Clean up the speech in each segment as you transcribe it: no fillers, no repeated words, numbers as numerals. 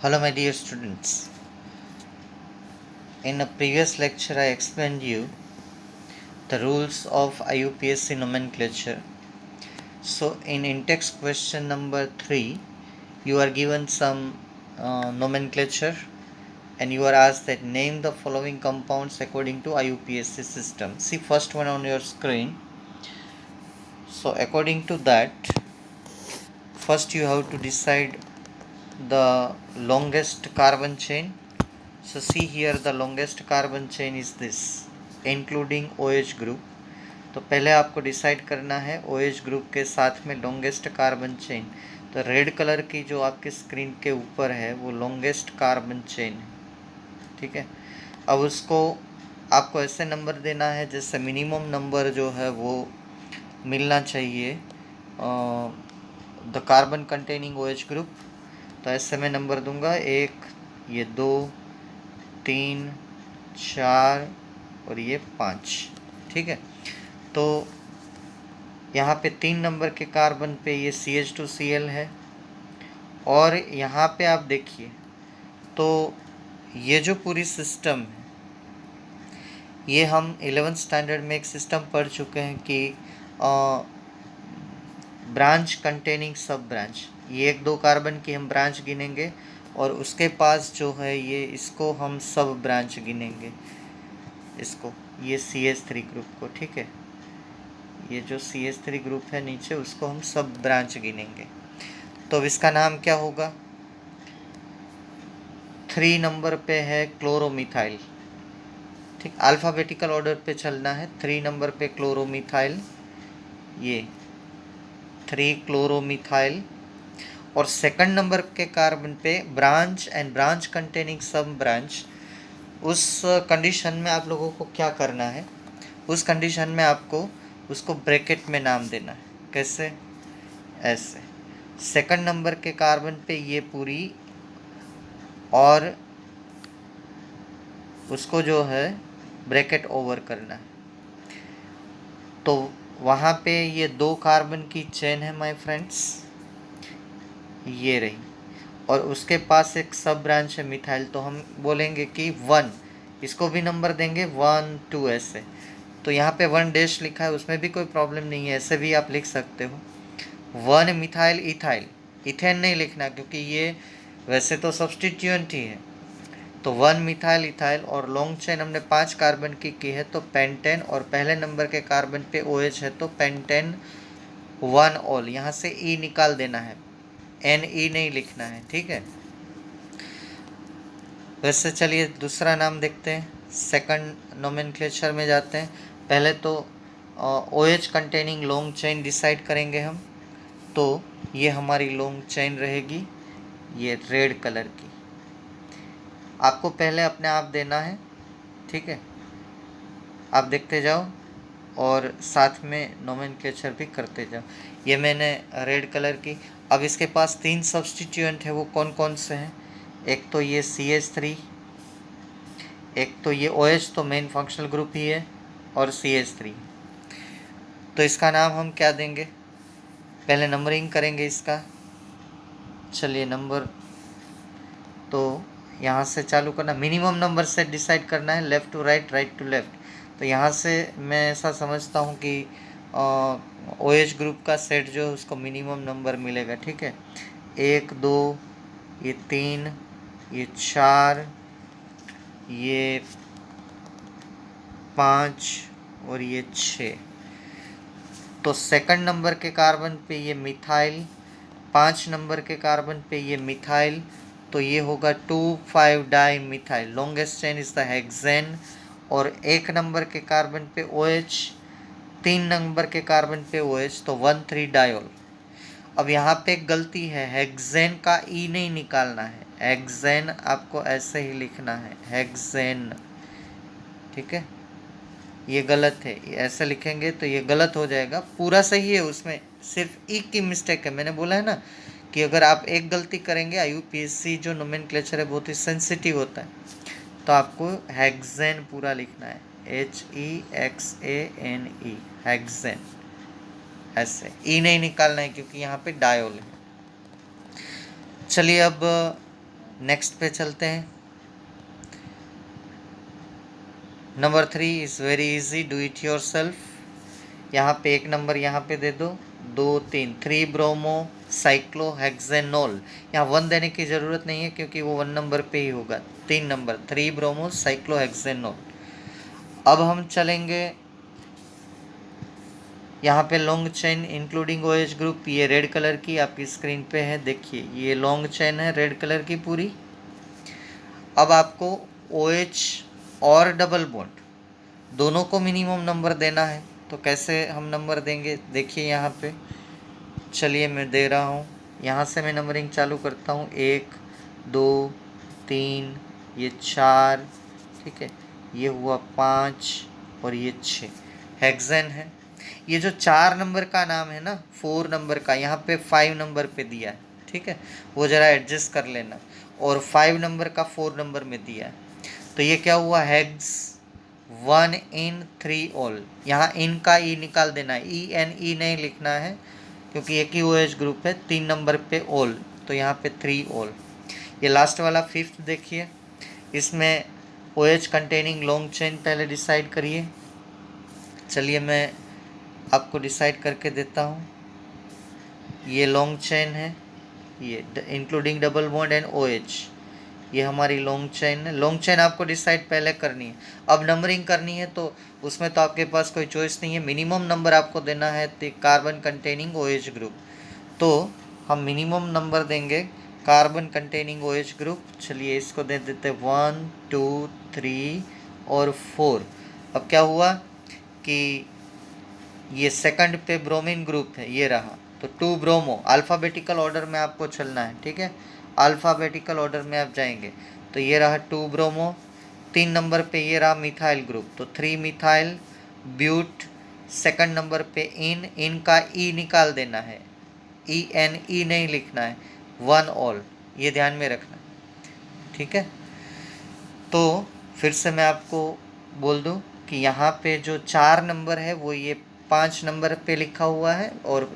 Hello my dear students. In a previous lecture I explained you the rules of IUPAC nomenclature. So in in-text question number 3 you are given some nomenclature and you are asked that name the following compounds according to IUPAC system. See first one on your screen. So according to that, first you have to decide the longest carbon chain. So see here the longest carbon chain is this, including OH group. तो पहले आपको decide करना है OH group के साथ में longest carbon chain. तो red colour की जो आपके स्क्रीन के ऊपर है वो लॉन्गेस्ट कार्बन चेन है, ठीक है। अब उसको आपको ऐसे नंबर देना है जैसे मिनिमम नंबर जो है वो मिलना चाहिए the carbon containing OH group. तो ऐसे मैं नंबर दूंगा 1, ये 2, 3, 4 और ये 5, ठीक है। तो यहाँ पे 3 नंबर के कार्बन पे ये CH2Cl है और यहाँ पे आप देखिए तो ये जो पूरी सिस्टम है ये हम 11th स्टैंडर्ड में एक सिस्टम पढ़ चुके हैं कि ब्रांच कंटेनिंग सब ब्रांच, ये 1-2 कार्बन की हम ब्रांच गिनेंगे और उसके पास जो है ये इसको हम सब ब्रांच गिनेंगे, इसको ये CH3 ग्रुप को, ठीक है। ये जो CH3 ग्रुप है नीचे उसको हम सब ब्रांच गिनेंगे। तो अब इसका नाम क्या होगा? 3 नंबर पे है क्लोरोमिथाइल, ठीक। अल्फ़ाबेटिकल ऑर्डर पे चलना है। 3 नंबर पे क्लोरोमिथाइल, ये 3 क्लोरोमिथाइल। और सेकंड नंबर के कार्बन पे ब्रांच एंड ब्रांच कंटेनिंग सब ब्रांच। उस कंडीशन में आप लोगों को क्या करना है, उस कंडीशन में आपको उसको ब्रैकेट में नाम देना है। कैसे? ऐसे सेकंड नंबर के कार्बन पे ये पूरी और उसको जो है ब्रैकेट ओवर करना है। तो वहाँ पे ये 2 कार्बन की चेन है माय फ्रेंड्स, ये रही, और उसके पास एक सब ब्रांच है मिथाइल। तो हम बोलेंगे कि 1, इसको भी नंबर देंगे 1, 2 ऐसे। तो यहाँ पे 1 डैश लिखा है, उसमें भी कोई प्रॉब्लम नहीं है, ऐसे भी आप लिख सकते हो। 1 मिथाइल इथाइल, इथेन नहीं लिखना क्योंकि ये वैसे तो सब्सटीट्यूएंट ही है। तो 1 मिथाइल इथाइल और लॉन्ग चेन हमने 5 कार्बन की है तो पेंटेन, और पहले नंबर के कार्बन पे OH है तो पेंटेन 1 ऑल। यहाँ से E निकाल देना है, NE नहीं लिखना है, ठीक है। वैसे चलिए दूसरा नाम देखते हैं, सेकंड नोमेनक्लेचर में जाते हैं। पहले तो OH containing long chain decide करेंगे हम। तो ये हमारी लॉन्ग चेन रहेगी, ये रेड कलर की। आपको पहले अपने आप देना है, ठीक है। आप देखते जाओ और साथ में नोमेनक्लेचर भी करते जाओ। ये मैंने रेड कलर की। अब इसके पास 3 सब्सटीट्यूएंट है, वो कौन कौन से हैं? एक तो ये CH3, एक तो ये OH तो मेन फंक्शनल ग्रुप ही है, और CH3। तो इसका नाम हम क्या देंगे? पहले नंबरिंग करेंगे इसका। चलिए नंबर तो यहाँ से चालू करना, मिनिमम नंबर से डिसाइड करना है, left to right, right to left. तो यहाँ से मैं ऐसा समझता हूँ कि OH ग्रुप का सेट जो है उसको मिनिमम नंबर मिलेगा, ठीक है। 1, 2, ये 3, ये 4, ये 5 और ये 6। तो सेकंड नंबर के कार्बन पे ये मिथाइल, 5 नंबर के कार्बन पे ये मिथाइल, तो ये होगा 2,5 di methyl, longest chain is the hexane. और 1 नंबर के कार्बन पे OH, 3 नंबर के कार्बन पे OH, तो 1,3 डायोल। अब यहाँ पे एक गलती है, हेक्सेन का E नहीं निकालना है, हेक्सेन आपको ऐसे ही लिखना है, हेक्सेन, ठीक है। ये गलत है, ऐसे लिखेंगे तो ये गलत हो जाएगा। पूरा सही है, उसमें सिर्फ ई की मिस्टेक है। मैंने बोला है ना कि अगर आप एक गलती करेंगे, IUPAC जो नोमेनक्लेचर है बहुत ही सेंसिटिव होता है, तो आपको हेक्सेन पूरा लिखना है, HEXANE, हेक्सेन, ऐसे ई नहीं निकालना है क्योंकि यहाँ पे डायोल है। चलिए अब नेक्स्ट पे चलते हैं। Number 3 is very easy, do it your self. यहाँ पे एक नंबर यहाँ पे दे दो, 2 3 3 ब्रोमो साइक्लोहेक्सेनोल। यहाँ 1 देने की ज़रूरत नहीं है क्योंकि वो 1 नंबर पे ही होगा। 3 नंबर 3 ब्रोमो साइक्लोहेक्सेनोल। अब हम चलेंगे यहाँ पे long chain including OH group, ये रेड कलर की आपकी स्क्रीन पे है, देखिए ये लॉन्ग चेन है रेड कलर की पूरी। अब आपको OH और डबल बॉन्ड दोनों को मिनिमम नंबर देना है, तो कैसे हम नंबर देंगे, देखिए यहाँ पे। चलिए मैं दे रहा हूँ, यहाँ से मैं नंबरिंग चालू करता हूँ। 1 2 3, ये 4, ठीक है, ये हुआ 5 और ये 6 हेक्सेन है। ये जो 4 नंबर का नाम है ना, 4 नंबर का, यहाँ पे 5 नंबर पे दिया है, ठीक है, वो ज़रा एडजस्ट कर लेना। और 5 नंबर का 4 नंबर में दिया है, तो ये क्या हुआ, हेक्स 1 in 3 ऑल। यहाँ इन का ई निकाल देना है, ENE नहीं लिखना है क्योंकि एक ही OH ग्रुप है। 3 नंबर पे ऑल, तो यहाँ पे 3 ऑल। ये लास्ट वाला 5th देखिए, इसमें OH कंटेनिंग लॉन्ग चेन पहले डिसाइड करिए। चलिए मैं आपको डिसाइड करके देता हूँ। ये लॉन्ग चेन है, ये including double bond and OH, ये हमारी लॉन्ग चेन है। लॉन्ग चेन आपको डिसाइड पहले करनी है। अब नंबरिंग करनी है तो उसमें तो आपके पास कोई चॉइस नहीं है, मिनिमम नंबर आपको देना है कार्बन कंटेनिंग OH ग्रुप। तो हम मिनिमम नंबर देंगे कार्बन कंटेनिंग OH ग्रुप। चलिए इसको दे देते 1 2 3 और 4। अब क्या हुआ कि ये सेकंड पे ब्रोमीन ग्रुप है, ये रहा, तो 2 ब्रोमो। अल्फ़ाबेटिकल ऑर्डर में आपको चलना है, ठीक है, अल्फ़ाबेटिकल ऑर्डर में आप जाएंगे। तो ये रहा 2 ब्रोमो। 3 नंबर पे ये रहा मिथाइल ग्रुप, तो 3 मिथाइल ब्यूट। सेकंड नंबर पे इन का ई निकाल देना है, ENE नहीं लिखना है, 1 ऑल, ये ध्यान में रखना, ठीक है। तो फिर से मैं आपको बोल दूं कि यहाँ पे जो 4 नंबर है वो ये 5 नंबर पे लिखा हुआ है, और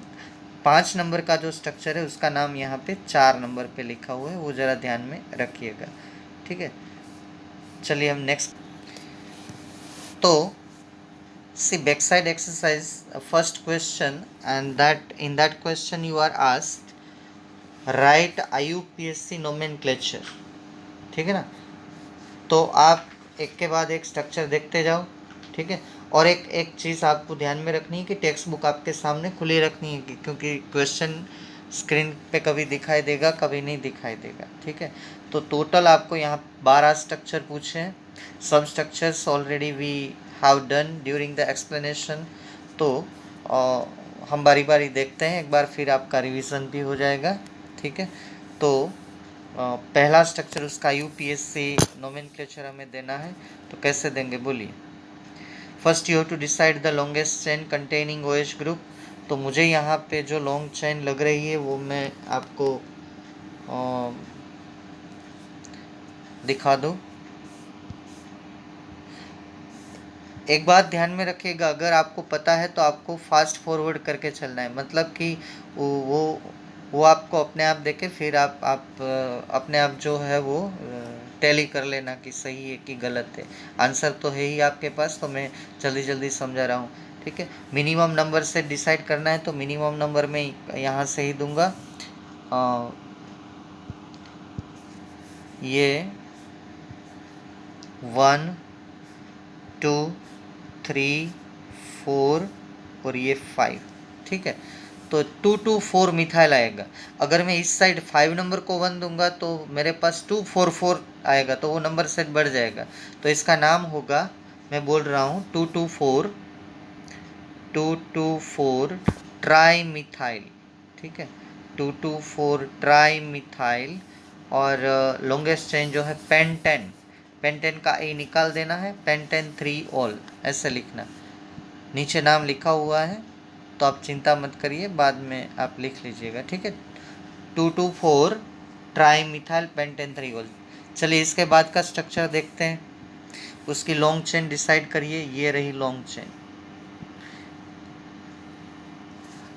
5 नंबर का जो स्ट्रक्चर है उसका नाम यहाँ पे 4 नंबर पे लिखा हुआ है, वो ज़रा ध्यान में रखिएगा, ठीक है। चलिए हम नेक्स्ट। तो see back side exercise first question, and that in that question you are asked write IUPAC nomenclature, ठीक है ना। तो आप एक के बाद एक स्ट्रक्चर देखते जाओ, ठीक है। और एक चीज़ आपको ध्यान में रखनी है कि टेक्स्ट बुक आपके सामने खुली रखनी है, क्योंकि क्वेश्चन स्क्रीन पे कभी दिखाई देगा कभी नहीं दिखाई देगा, ठीक है। तो टोटल आपको यहाँ 12 स्ट्रक्चर पूछे हैं। सब structures already we have done during the explanation. तो हम बारी बारी देखते हैं एक बार, फिर आपका रिवीजन भी हो जाएगा, ठीक है। तो पहला स्ट्रक्चर उसका UPSC नोमेनक्लेचर हमें देना है, तो कैसे देंगे बोलिए। First you have to decide the longest chain containing OH group. तो मुझे यहाँ पे जो लॉन्ग चेन लग रही है वो मैं आपको दिखा दूँ। एक बात ध्यान में रखिएगा, अगर आपको पता है तो आपको फास्ट फॉरवर्ड करके चलना है, मतलब कि वो आपको अपने आप देखे, फिर आप अपने आप जो है वो टैली कर लेना कि सही है कि गलत है। आंसर तो है ही आपके पास, तो मैं जल्दी जल्दी समझा रहा हूँ, ठीक है। मिनिमम नंबर से डिसाइड करना है, तो मिनिमम नंबर में यहाँ से ही दूंगा। ये 1 2 3 4 और ये 5, ठीक है। तो 2 2 4 मिथाइल आएगा। अगर मैं इस साइड 5 नंबर को 1 दूंगा तो मेरे पास 2 4 4 आएगा, तो वो नंबर सेट बढ़ जाएगा। तो इसका नाम होगा, मैं बोल रहा हूँ 2 2 4 ट्राई मिथाइल, ठीक है, 2 2 4 ट्राई मिथाइल। और लॉन्गेस्ट चेन जो है पेंटेन, पेंटेन का ए निकाल देना है, पेंटेन 3 ऑल ऐसे लिखना। नीचे नाम लिखा हुआ है तो आप चिंता मत करिए, बाद में आप लिख लीजिएगा, ठीक है। 2 2 4 ट्राई मिथाइल पेंटेन 3 ऑल। चलिए इसके बाद का स्ट्रक्चर देखते हैं। उसकी लॉन्ग चेन डिसाइड करिए, ये रही लॉन्ग चेन।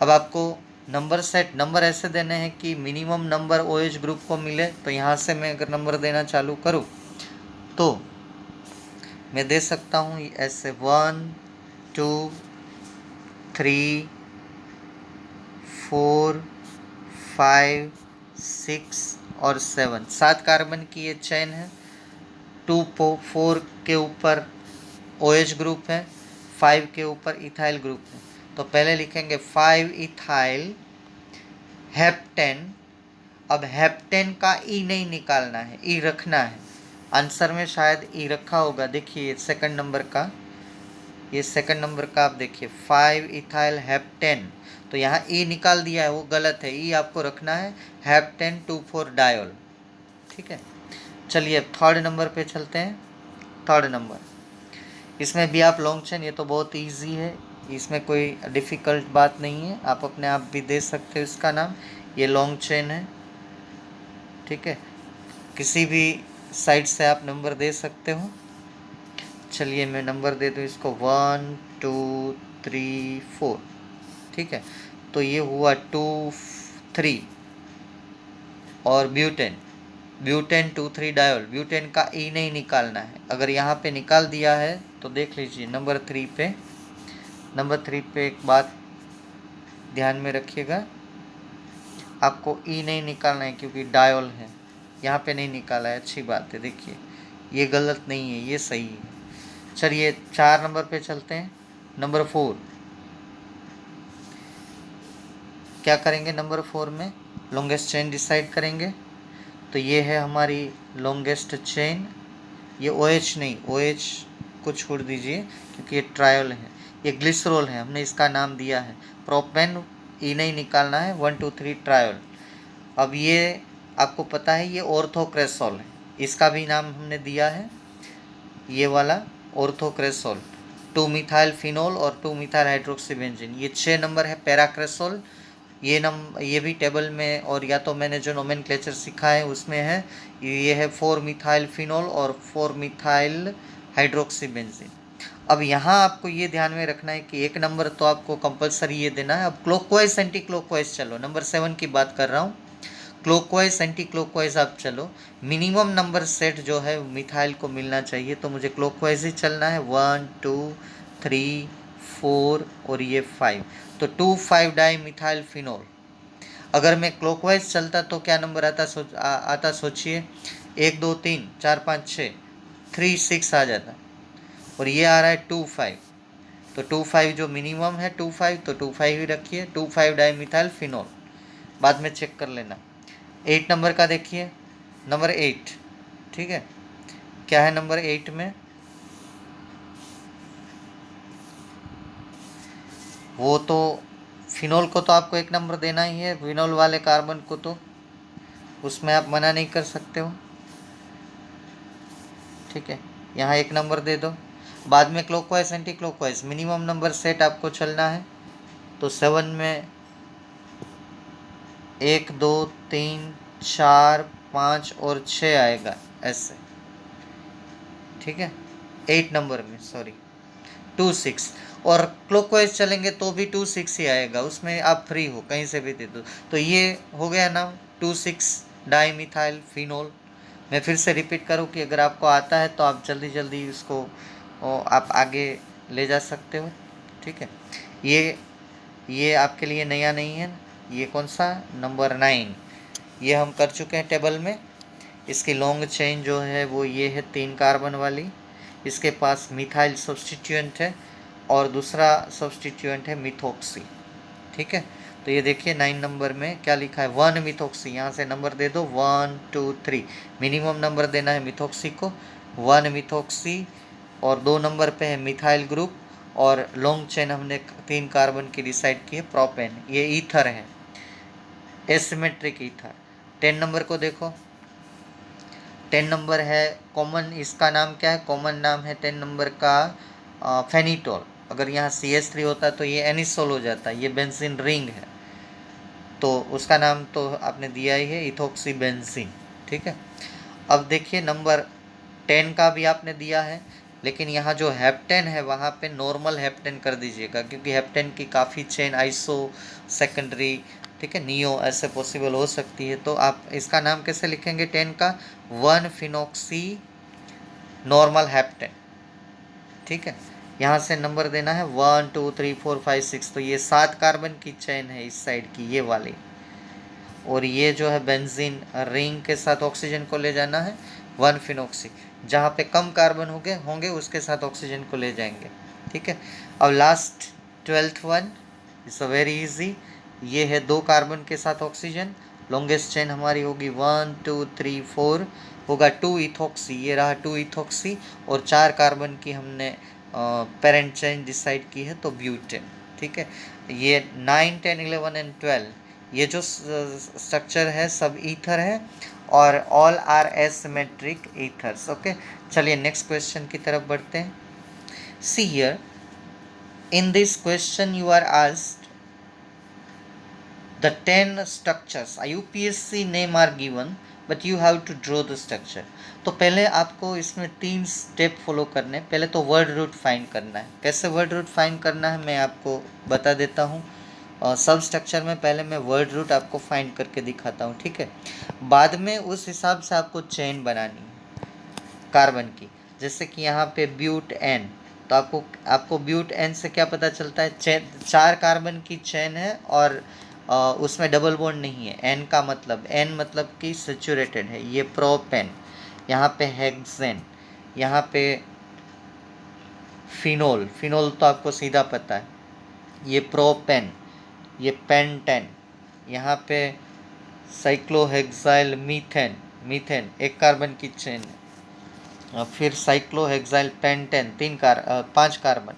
अब आपको नंबर सेट, नंबर ऐसे देने हैं कि मिनिमम नंबर OH ग्रुप को मिले। तो यहाँ से मैं अगर नंबर देना चालू करूँ तो मैं दे सकता हूँ ऐसे 1 2 3 4 5 6 और 7, 7 कार्बन की ये चेन है। 2 4 के ऊपर OH ग्रुप है, 5 के ऊपर इथाइल ग्रुप है। तो पहले लिखेंगे 5 इथाइल हेप्टेन। अब हेप्टेन का ई नहीं निकालना है, ई रखना है। आंसर में शायद ई रखा होगा, देखिए सेकंड नंबर का, ये सेकंड नंबर का आप देखिए 5 इथाइल हेप्टेन। तो यहाँ ई निकाल दिया है, वो गलत है, ई आपको रखना है हेप्टेन 2,4 डायोल। ठीक है, चलिए अब थर्ड नंबर पे चलते हैं। थर्ड नंबर, इसमें भी आप लॉन्ग चेन, ये तो बहुत इजी है, इसमें कोई डिफ़िकल्ट बात नहीं है, आप अपने आप भी दे सकते हो इसका नाम। ये लॉन्ग चेन है, ठीक है, किसी भी साइड से आप नंबर दे सकते हो। चलिए मैं नंबर दे दूँ इसको 1 2 3 4। ठीक है, तो ये हुआ 2 3 और ब्यूटेन, ब्यूटेन 2 3 डायोल। ब्यूटेन का ई नहीं निकालना है, अगर यहाँ पे निकाल दिया है तो देख लीजिए नंबर 3 पे, नंबर 3 पे एक बात ध्यान में रखिएगा, आपको ई नहीं निकालना है क्योंकि डायोल है, यहाँ पे नहीं निकाला है, अच्छी बात है। देखिए ये गलत नहीं है, ये सही है। चलिए 4 नंबर पे चलते हैं। नंबर 4 क्या करेंगे, नंबर 4 में लॉन्गेस्ट चेन डिसाइड करेंगे। तो ये है हमारी लॉन्गेस्ट चेन, ये OH नहीं, OH को छोड़ दीजिए क्योंकि ये ट्रायल है, ये ग्लिसरॉल है, हमने इसका नाम दिया है प्रोपेन, ई नहीं निकालना है, 1 2 3 ट्रायल। अब ये आपको पता है ये ऑर्थोक्रेसोल है, इसका भी नाम हमने दिया है, ये वाला ऑर्थोक्रेसोल। 2 मिथाइल फिनोल और 2 मिथाइल हाइड्रोक्सीबेंजीन, ये 6 नंबर है पैराक्रेसोल। ये भी टेबल में, और या तो मैंने जो नोमेनक्लेचर सीखा है उसमें है, ये है 4 मिथाइल फिनोल और 4 मिथाइल हाइड्रोक्सीबेंजीन। अब यहाँ आपको ये ध्यान में रखना है कि एक नंबर तो आपको कंपलसरी ये देना है। अब क्लॉकवाइज एंटी क्लॉकवाइज चलो, नंबर 7 की बात कर रहा हूँ, क्लॉकवाइज एंटी क्लॉकवाइज आप चलो। मिनिमम नंबर सेट जो है मिथाइल को मिलना चाहिए, तो मुझे क्लॉकवाइज ही चलना है, 1 2 3 4 और ये 5। तो 2 5 डाई मिथाइल फिनोल। अगर मैं क्लॉकवाइज चलता तो क्या नंबर आता सोचिए, 1 2 3 4 5 6, 3 6 आ जाता, और ये आ रहा है 2 5। तो 2 5 जो मिनिमम है 2 5, तो 2 5 ही रखिए, 2 5 डाई मिथाइल फिनोल, बाद में चेक कर लेना। 8 नंबर का देखिए, नंबर 8, ठीक है, क्या है नंबर 8 में, वो तो फिनोल को तो आपको एक नंबर देना ही है, फिनोल वाले कार्बन को तो उसमें आप मना नहीं कर सकते हो। ठीक है, यहाँ एक नंबर दे दो, बाद में clockwise anti clockwise minimum number set आपको चलना है। तो 7 में 1 2 3 4 5 और 6 आएगा ऐसे। ठीक है, 8 नंबर में, सॉरी 2 6, और क्लॉकवाइज चलेंगे तो भी 2 6 ही आएगा, उसमें आप फ्री हो कहीं से भी दे दो। तो ये हो गया नाम 2 6 डाई मिथाइल फिनोल। मैं फिर से रिपीट करूँ कि अगर आपको आता है तो आप जल्दी जल्दी उसको आप आगे ले जा सकते हो। ठीक है, ये आपके लिए नया नहीं है, ये कौन सा नंबर 9, ये हम कर चुके हैं टेबल में। इसकी लॉन्ग चेन जो है वो ये है 3 कार्बन वाली, इसके पास मिथाइल सब्सटीट्यूएंट है और दूसरा सब्सटीट्यूएंट है मिथॉक्सी। ठीक है, तो ये देखिए 9 नंबर में क्या लिखा है, 1 मिथॉक्सी, यहाँ से नंबर दे दो 1 2 3, मिनिमम नंबर देना है मिथॉक्सी को, 1 मिथॉक्सी, और 2 नंबर पे है मिथाइल ग्रुप, और लॉन्ग चेन हमने 3 कार्बन की डिसाइड की है प्रोपेन, ये ईथर है, एसिमेट्रिक ईथर। 10 नंबर को देखो, 10 नंबर है कॉमन, इसका नाम क्या है, कॉमन नाम है 10 नंबर का फेनिटोल। अगर यहाँ CH3 होता तो ये एनिसोल हो जाता, ये बेंजीन रिंग है, तो उसका नाम तो आपने दिया ही है इथोक्सी बेंजीन। ठीक है, अब देखिए नंबर 10 का भी आपने दिया है, लेकिन यहाँ जो हेप्टेन है वहाँ पे नॉर्मल हेप्टेन कर दीजिएगा, क्योंकि हेप्टेन की काफ़ी चेन आइसो सेकेंडरी, ठीक है, नियो ऐसे पॉसिबल हो सकती है। तो आप इसका नाम कैसे लिखेंगे 10 का, 1 फिनॉक्सी नॉर्मल हेप्टेन, ठीक है। यहाँ से नंबर देना है 1 2 3 4 5 6, तो ये 7 कार्बन की चेन है इस साइड की, ये वाली। और ये जो है बेंजीन रिंग के साथ ऑक्सीजन को ले जाना है 1 फिनॉक्सी, जहाँ पे कम कार्बन होंगे उसके साथ ऑक्सीजन को ले जाएंगे, ठीक है। अब last 12th one it's a very easy, ये है 2 कार्बन के साथ ऑक्सीजन, लॉन्गेस्ट चेन हमारी होगी 1 2 3 4, होगा 2 इथॉक्सी, ये रहा 2 इथॉक्सी, और 4 कार्बन की हमने पेरेंट चेन डिसाइड की है, तो ब्यूटेन, ठीक है। ये 9 10 11 एंड 12 ये जो स्ट्रक्चर है सब ईथर है, और all are asymmetric ethers, okay. चलिए नेक्स्ट क्वेश्चन की तरफ बढ़ते हैं। See here, in this question you are asked the 10 structures UPSC name are given but you have to draw the structure। तो पहले आपको इसमें 3 स्टेप फॉलो करने हैं। पहले तो वर्ड रूट फाइंड करना है। कैसे वर्ड रूट फाइंड करना है मैं आपको बता देता हूँ। सब स्ट्रक्चर में पहले मैं वर्ड रूट आपको फाइंड करके दिखाता हूँ, ठीक है। बाद में उस हिसाब से आपको चेन बनानी है कार्बन की। जैसे कि यहाँ पे ब्यूट एन, तो आपको ब्यूट एन से क्या पता चलता है, 4 कार्बन की चेन है और उसमें डबल बॉन्ड नहीं है। एन का मतलब, एन मतलब कि सेचुरेटेड है। ये प्रोपेन, यहाँ पे हेक्सेन, यहाँ पे फिनोल, फिनोल तो आपको सीधा पता है। ये प्रोपेन, ये पेंटेन, यहाँ पे साइक्लोहेक्साइल मीथेन, मीथेन 1 कार्बन की चेन है। फिर साइक्लोहेक्साइल पेंटेन 5 कार्बन,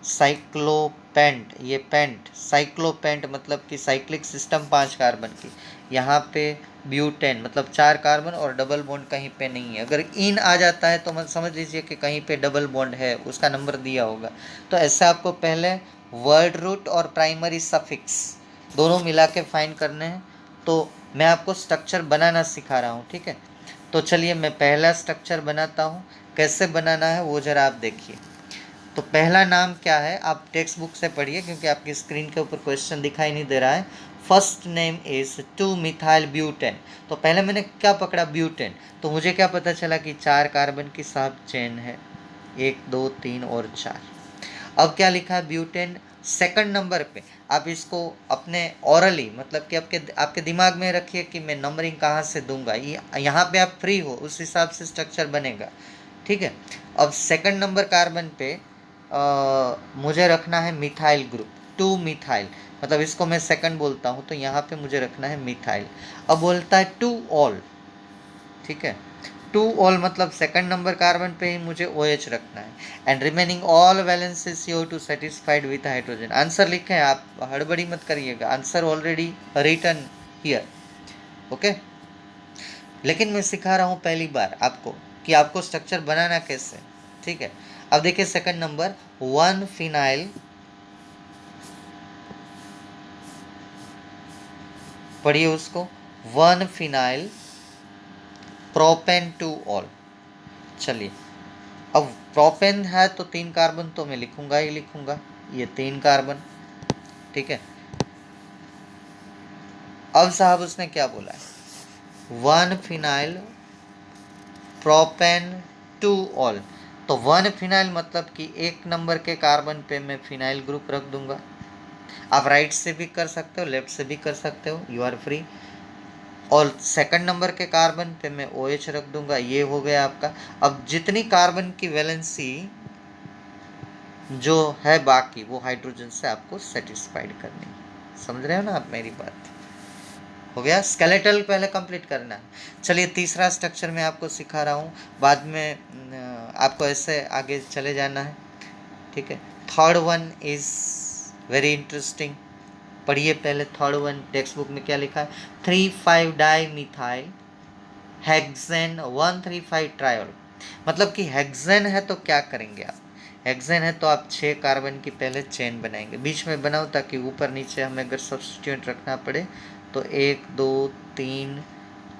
साइक्लोपेंट, ये पेंट, साइक्लोपेंट मतलब कि साइक्लिक सिस्टम 5 कार्बन की। यहाँ पे ब्यूटेन मतलब 4 कार्बन और डबल बॉन्ड कहीं पे नहीं है। अगर इन आ जाता है तो मत समझ लीजिए कि कहीं पे डबल बॉन्ड है, उसका नंबर दिया होगा। तो ऐसे आपको पहले वर्ड रूट और प्राइमरी सफिक्स दोनों मिला के फाइंड करने हैं। तो मैं आपको स्ट्रक्चर बनाना सिखा रहा हूँ, ठीक है। तो चलिए मैं पहला स्ट्रक्चर बनाता हूँ। कैसे बनाना है वो ज़रा आप देखिए। तो पहला नाम क्या है, आप टेक्स्ट बुक से पढ़िए क्योंकि आपकी स्क्रीन के ऊपर क्वेश्चन दिखाई नहीं दे रहा है। First name is 2 methyl butane. तो पहले मैंने क्या पकड़ा, ब्यूटेन। तो मुझे क्या पता चला कि 4 कार्बन की साहब चेन है, 1 2 3 और 4। अब क्या लिखा है, ब्यूटेन। सेकंड नंबर पे आप इसको अपने ऑरली मतलब कि आपके दिमाग में रखिए कि मैं नंबरिंग कहाँ से दूंगा। यहाँ पे आप फ्री हो, उस हिसाब से स्ट्रक्चर बनेगा, ठीक है। अब सेकंड नंबर कार्बन पे मुझे रखना है मिथाइल ग्रुप, 2 मिथाइल, मतलब इसको मैं सेकंड बोलता हूँ, तो यहाँ पे मुझे रखना है मिथाइल। अब बोलता है 2 ऑल, ठीक है। 2 ऑल मतलब सेकंड नंबर कार्बन पे ही मुझे OH रखना है। And remaining all valences CO2 satisfied with hydrogen. Answer लिखें, आप हड़बड़ी मत करिएगा, answer already written here, okay. लेकिन मैं सिखा रहा हूँ पहली बार आपको कि आपको स्ट्रक्चर बनाना कैसे, ठीक है। अब देखिए सेकंड नंबर, 1 फिनाइल, पढ़िए उसको, 1 फिनाइल प्रोपेन 2 ऑल। चलिए अब प्रोपेन है तो 3 कार्बन तो मैं लिखूंगा ही लिखूंगा, ये 3 कार्बन, ठीक है। अब साहब उसने क्या बोला है, 1 फिनाइल प्रोपेन 2 ऑल। तो 1 फिनाइल मतलब कि 1 नंबर के कार्बन पे मैं फिनाइल ग्रुप रख दूंगा। आप राइट से भी कर सकते हो, लेफ्ट से भी कर सकते हो, यू आर फ्री। और सेकंड नंबर के कार्बन पे मैं OH रख दूंगा, ये हो गया आपका। अब जितनी कार्बन की वैलेंसी जो है बाकी वो हाइड्रोजन से आपको सेटिस्फाइड करनी है। समझ रहे हो ना आप मेरी बात, हो गया। स्केलेटल पहले कंप्लीट करना है। चलिए तीसरा स्ट्रक्चर मैं आपको सिखा रहा हूँ, बाद में आपको ऐसे आगे चले जाना है, ठीक है। Third one is very interesting, पढ़िए पहले थर्ड वन टेक्स्ट बुक में क्या लिखा है, 3,5 डाई मिथाइल हेक्सेन 1,3,5 ट्रायोल। मतलब कि हेक्सेन है तो क्या करेंगे आप, हेक्सेन है तो आप 6 कार्बन की पहले चेन बनाएंगे, बीच में बनाओ ताकि ऊपर नीचे हमें अगर सब्स्टिट्यूट रखना पड़े तो 1 2 3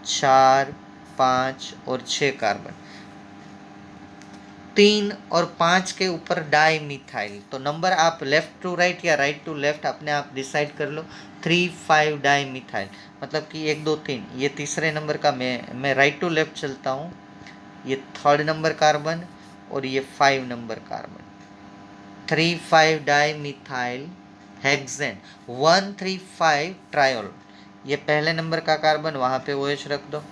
4 5 और 6 कार्बन। 3 और 5 के ऊपर डाई मिथाइल, तो नंबर आप लेफ्ट टू राइट या राइट टू लेफ्ट अपने आप डिसाइड कर लो। 3 5 डाई मिथाइल, मतलब कि 1 2 3, ये तीसरे नंबर का मैं राइट टू लेफ्ट चलता हूँ, ये थर्ड नंबर कार्बन और ये 5 number carbon. 3 5 di methyl hexane 135 triol, ये पहले नंबर का कार्बन, वहाँ पे OH रख दो।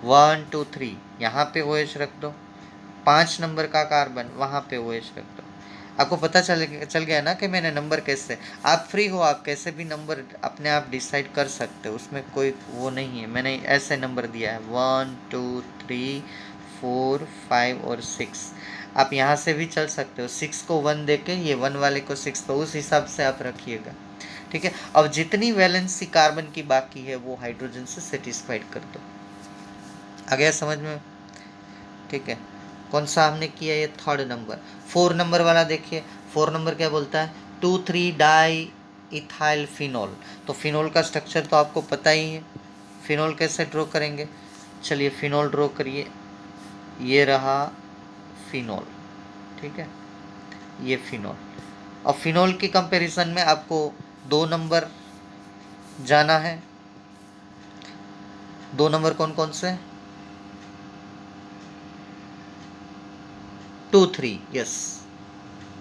1 2 3 यहाँ पे OH रख दो। 5 नंबर का कार्बन, वहाँ पे OH रख दो। आपको पता चल गया ना कि मैंने नंबर कैसे, आप फ्री हो, आप कैसे भी नंबर अपने आप डिसाइड कर सकते हो, उसमें कोई वो नहीं है। मैंने ऐसे नंबर दिया है 1 2 3 4 5 और 6। आप यहाँ से भी चल सकते हो, 6 को 1 दे के ये 1 वाले को 6, तो उस हिसाब से आप रखिएगा। ठीक है, अब जितनी वैलेंसी कार्बन की बाकी है वो हाइड्रोजन से सेटिस्फाइड कर दो। आ गया समझ में? ठीक है, कौन सा हमने किया, ये थर्ड नंबर। 4 नंबर वाला देखिए, 4 नंबर क्या बोलता है, 2 3 डाई इथाइल फिनोल। तो फिनोल का स्ट्रक्चर तो आपको पता ही है, फिनोल कैसे ड्रॉ करेंगे। चलिए फिनोल ड्रॉ करिए, ये रहा फिनोल। ठीक है, ये फिनोल। अब फिनोल की कंपैरिजन में आपको 2 नंबर जाना है। 2 नंबर कौन कौन से, 2 3, यस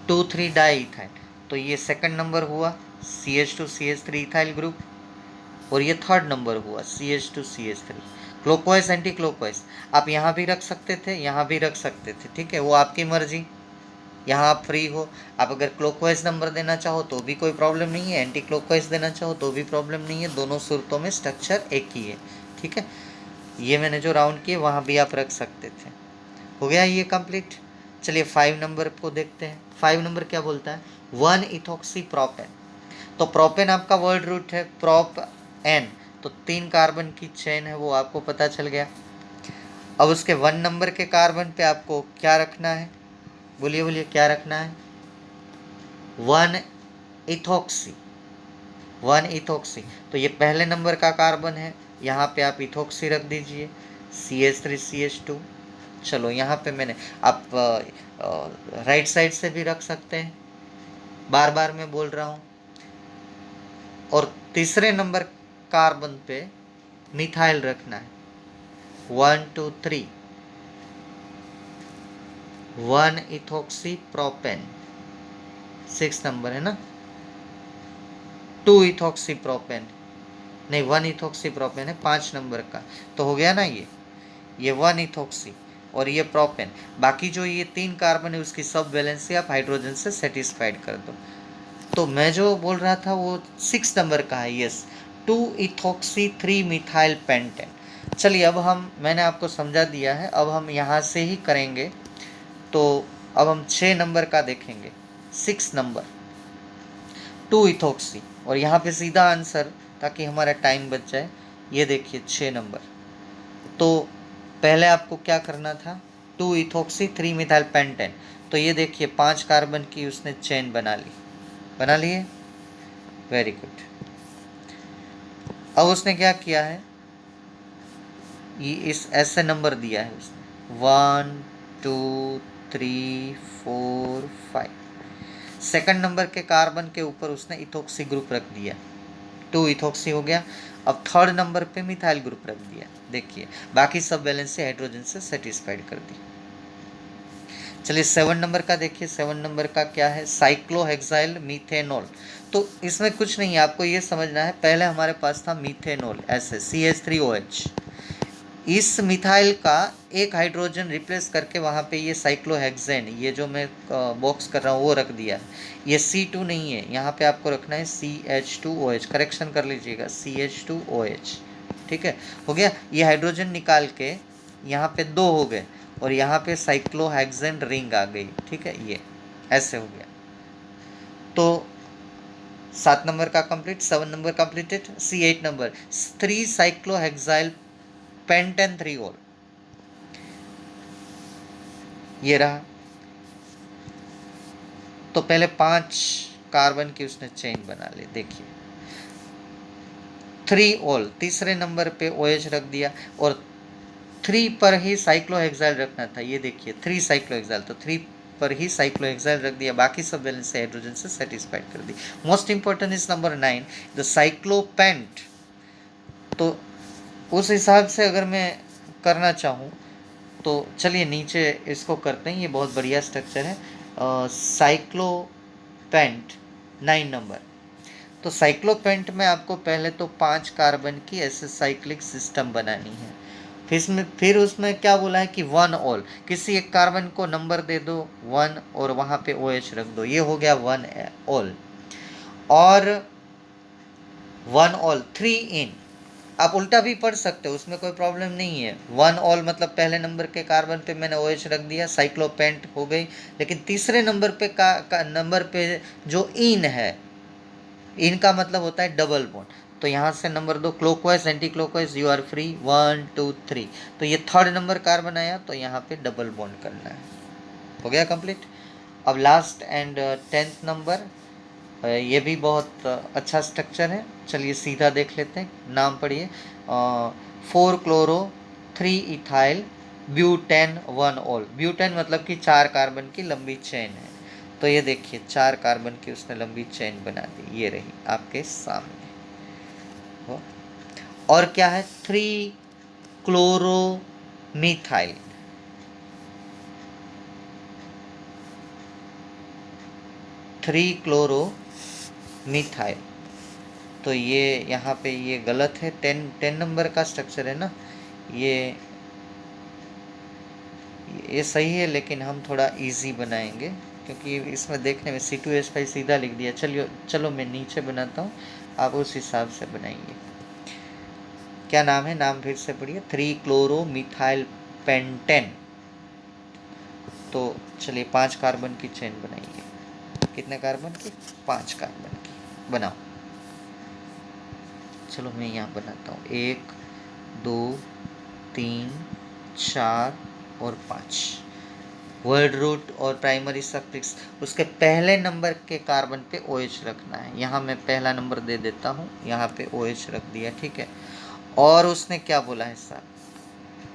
2 3 डाई इथाइल, तो ये सेकंड नंबर हुआ CH2 CH3 इथाइल ग्रुप, और ये थर्ड नंबर हुआ CH2 CH3। Clockwise anti clockwise आप यहाँ भी रख सकते थे, यहाँ भी रख सकते थे, ठीक है, वो आपकी मर्जी, यहाँ आप फ्री हो। आप अगर क्लॉकवाइज नंबर देना चाहो तो भी कोई प्रॉब्लम नहीं है, एंटी क्लॉकवाइज देना चाहो तो भी प्रॉब्लम नहीं है, दोनों सूरतों में स्ट्रक्चर एक ही है। ठीक है, ये मैंने जो राउंड किए वहाँ भी आप रख सकते थे। हो गया ये कंप्लीट। चलिए 5 नंबर को देखते हैं। 5 नंबर क्या बोलता है, 1 इथॉक्सी प्रोपेन। तो प्रोपेन आपका वर्ड रूट है प्रोप एन, तो 3 कार्बन की चेन है, वो आपको पता चल गया। अब उसके 1 नंबर के कार्बन पे आपको क्या रखना है, बोलिए बोलिए क्या रखना है, 1 इथॉक्सी। 1 इथॉक्सी, तो ये पहले नंबर का कार्बन है, यहाँ पे आप इथॉक्सी रख दीजिए, CH3 CH2। चलो यहाँ पे मैंने, आप राइट साइड से भी रख सकते हैं, बार बार मैं बोल रहा हूँ। और तीसरे नंबर कार्बन पे मिथाइल रखना है, 1 2 3, 1 इथॉक्सी प्रोपेन, 6 नंबर है ना, 2 इथॉक्सी प्रोपेन, नहीं 1 इथॉक्सी प्रोपेन है 5 नंबर का, तो हो गया ना ये 1 इथॉक्सी और ये प्रोपेन। बाकी जो ये 3 कार्बन है उसकी सब वैलेंसी आप हाइड्रोजन से सेटिस्फाइड कर दो। तो मैं जो बोल रहा था वो 6 नंबर का है, यस 2 इथॉक्सी 3 मिथाइल पेंटेन। चलिए अब मैंने आपको समझा दिया है, अब हम यहाँ से ही करेंगे। तो अब हम 6 नंबर का देखेंगे, 6 नंबर 2 इथॉक्सी, और यहाँ पे सीधा आंसर, ताकि हमारा टाइम बच जाए। ये देखिए 6 नंबर, तो पहले आपको क्या करना था, 2 इथॉक्सी 3 मिथाइल पेंटेन, तो ये देखिए 5 कार्बन की उसने चेन बना लिए, वेरी गुड। अब उसने क्या किया है, ये इस ऐसे नंबर दिया है उसने, 1 2 3 4 5, सेकंड नंबर के कार्बन के ऊपर उसने इथॉक्सी ग्रुप रख दिया, 2 इथॉक्सी हो गया। अब थर्ड नंबर पे मिथाइल ग्रुप रख दिया, देखिए बाकी सब वैलेंसी हाइड्रोजन से सेटिस्फाइड कर दी। चलिए 7 नंबर का देखिए, 7 नंबर का क्या है, साइक्लोहेक्साइल मीथेनॉल। तो इसमें कुछ नहीं है, आपको ये समझना है, पहले हमारे पास था मीथेनॉल ऐसे CH3OH, इस मिथाइल का एक हाइड्रोजन रिप्लेस करके वहाँ पे ये साइक्लोहेक्सेन, ये जो मैं बॉक्स कर रहा हूँ वो रख दिया है। ये C2 नहीं है, यहाँ पे आपको रखना है CH2OH, करेक्शन कर लीजिएगा CH2OH। ठीक है, हो गया। ये हाइड्रोजन निकाल के यहाँ पे 2 हो गए, और यहाँ पे साइक्लोहेक्सेन रिंग आ गई। ठीक है, ये ऐसे हो गया। तो 7 नंबर का complete, 7 number completed. C8 number 3 cyclohexyl pentane 3 all, ये रहा। तो पहले 5 कार्बन की उसने चेन बना ली, देखिए 3 ऑल, तीसरे नंबर पे OH रख दिया, और 3 पर ही साइक्लोहेक्साइल रखना था, ये देखिए 3 साइक्लोहेक्साइल, तो 3 पर ही साइक्लोहेक्साइल रख दिया, बाकी सब वैलेंसी हाइड्रोजन से सेटिस्फाइड कर दी। Most important is number 9 the cyclopent. तो उस हिसाब से अगर मैं करना चाहूँ तो चलिए नीचे इसको करते हैं, ये बहुत बढ़िया स्ट्रक्चर है। साइक्लोपेंट 9 नंबर। तो साइक्लोपेंट में आपको पहले तो 5 कार्बन की ऐसे साइक्लिक सिस्टम बनानी है। फिर उसमें क्या बोला है कि 1 ऑल, किसी एक कार्बन को नंबर दे दो 1 और वहाँ पे OH रख दो, ये हो गया 1 ऑल। और 1 ऑल 3 इन, आप उल्टा भी पढ़ सकते हो, उसमें कोई प्रॉब्लम नहीं है। 1 ऑल मतलब पहले नंबर के कार्बन पे मैंने OH रख दिया, साइक्लोपेंट हो गई। लेकिन तीसरे नंबर पे नंबर पे जो इन है, इन का मतलब होता है डबल बॉन्ड, तो यहाँ से number 2 clockwise anticlockwise you are free 1 2 3, तो ये थर्ड नंबर कार्बन आया, तो यहाँ पे डबल बॉन्ड करना है। हो गया कंप्लीट। अब लास्ट एंड 10th नंबर, ये भी बहुत अच्छा स्ट्रक्चर है, चलिए सीधा देख लेते हैं। नाम पढ़िए, 4 chloro 3 ethyl butane 1 all. Butane मतलब कि 4 कार्बन की लंबी चेन है, तो ये देखिए 4 कार्बन की उसने लंबी चेन बना दी, ये रही आपके सामने। और क्या है, 3 क्लोरो मिथाइल, 3 क्लोरो मिथाइल, तो ये यहाँ पे ये गलत है, 10 नंबर का स्ट्रक्चर है ना, ये सही है, लेकिन हम थोड़ा इजी बनाएंगे क्योंकि इसमें देखने में C2H5 सीधा लिख दिया। चलो मैं नीचे बनाता हूँ, आप उस हिसाब से बनाएंगे। क्या नाम है, नाम फिर से पढ़िए, 3 क्लोरो मिथाइल पेंटेन। तो चलिए 5 कार्बन की चेन बनाइए। कितने कार्बन की, 5 कार्बन की बनाओ। चलो मैं यहाँ बनाता हूँ, 1 2 3 4 और 5। वर्ड रूट और प्राइमरी सफिक्स, उसके पहले नंबर के कार्बन पे OH रखना है। यहाँ मैं पहला नंबर दे देता हूँ, यहाँ पे OH रख दिया, ठीक है। और उसने क्या बोला है सर,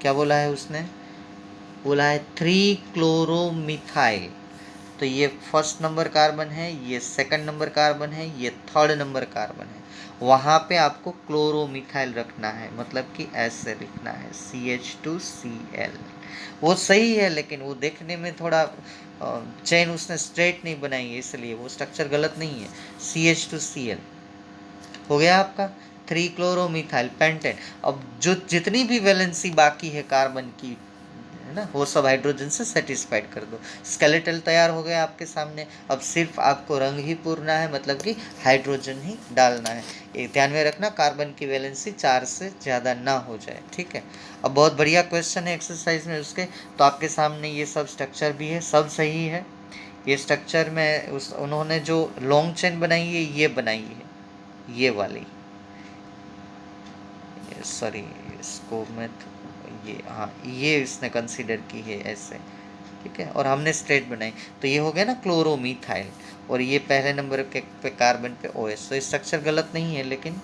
क्या बोला है उसने, बोला है 3 क्लोरोमिथाइल, तो ये फर्स्ट नंबर कार्बन है, ये सेकंड नंबर कार्बन है, ये थर्ड नंबर कार्बन है, वहाँ पे आपको क्लोरोमिथाइल रखना है, मतलब कि ऐसे लिखना है CH2Cl। वो सही है, लेकिन वो देखने में थोड़ा चेन उसने स्ट्रेट नहीं बनाई है, इसलिए वो स्ट्रक्चर गलत नहीं है। CH2Cl हो गया आपका 3 क्लोरोमिथाइल पेंटेन। अब जो जितनी भी वैलेंसी बाकी है कार्बन की है ना, वो सब हाइड्रोजन से सेटिस्फाइड कर दो। स्केलेटल तैयार हो गया आपके सामने। अब सिर्फ आपको रंग ही पूरना है, मतलब कि हाइड्रोजन ही डालना है। ये ध्यान में रखना, कार्बन की वैलेंसी 4 से ज़्यादा ना हो जाए, ठीक है। अब बहुत बढ़िया क्वेश्चन है एक्सरसाइज में उसके, तो आपके सामने ये सब स्ट्रक्चर भी है, सब सही है। ये स्ट्रक्चर में उन्होंने जो लॉन्ग चेन बनाई है, ये बनाई है, ये वाली, सॉरी इसको मैं ये, हाँ ये इसने कंसीडर की है ऐसे, ठीक है। और हमने स्ट्रेट बनाई, तो ये हो गया ना क्लोरोमिथाइल, और ये पहले नंबर के पे कार्बन पे OH, तो स्ट्रक्चर गलत नहीं है, लेकिन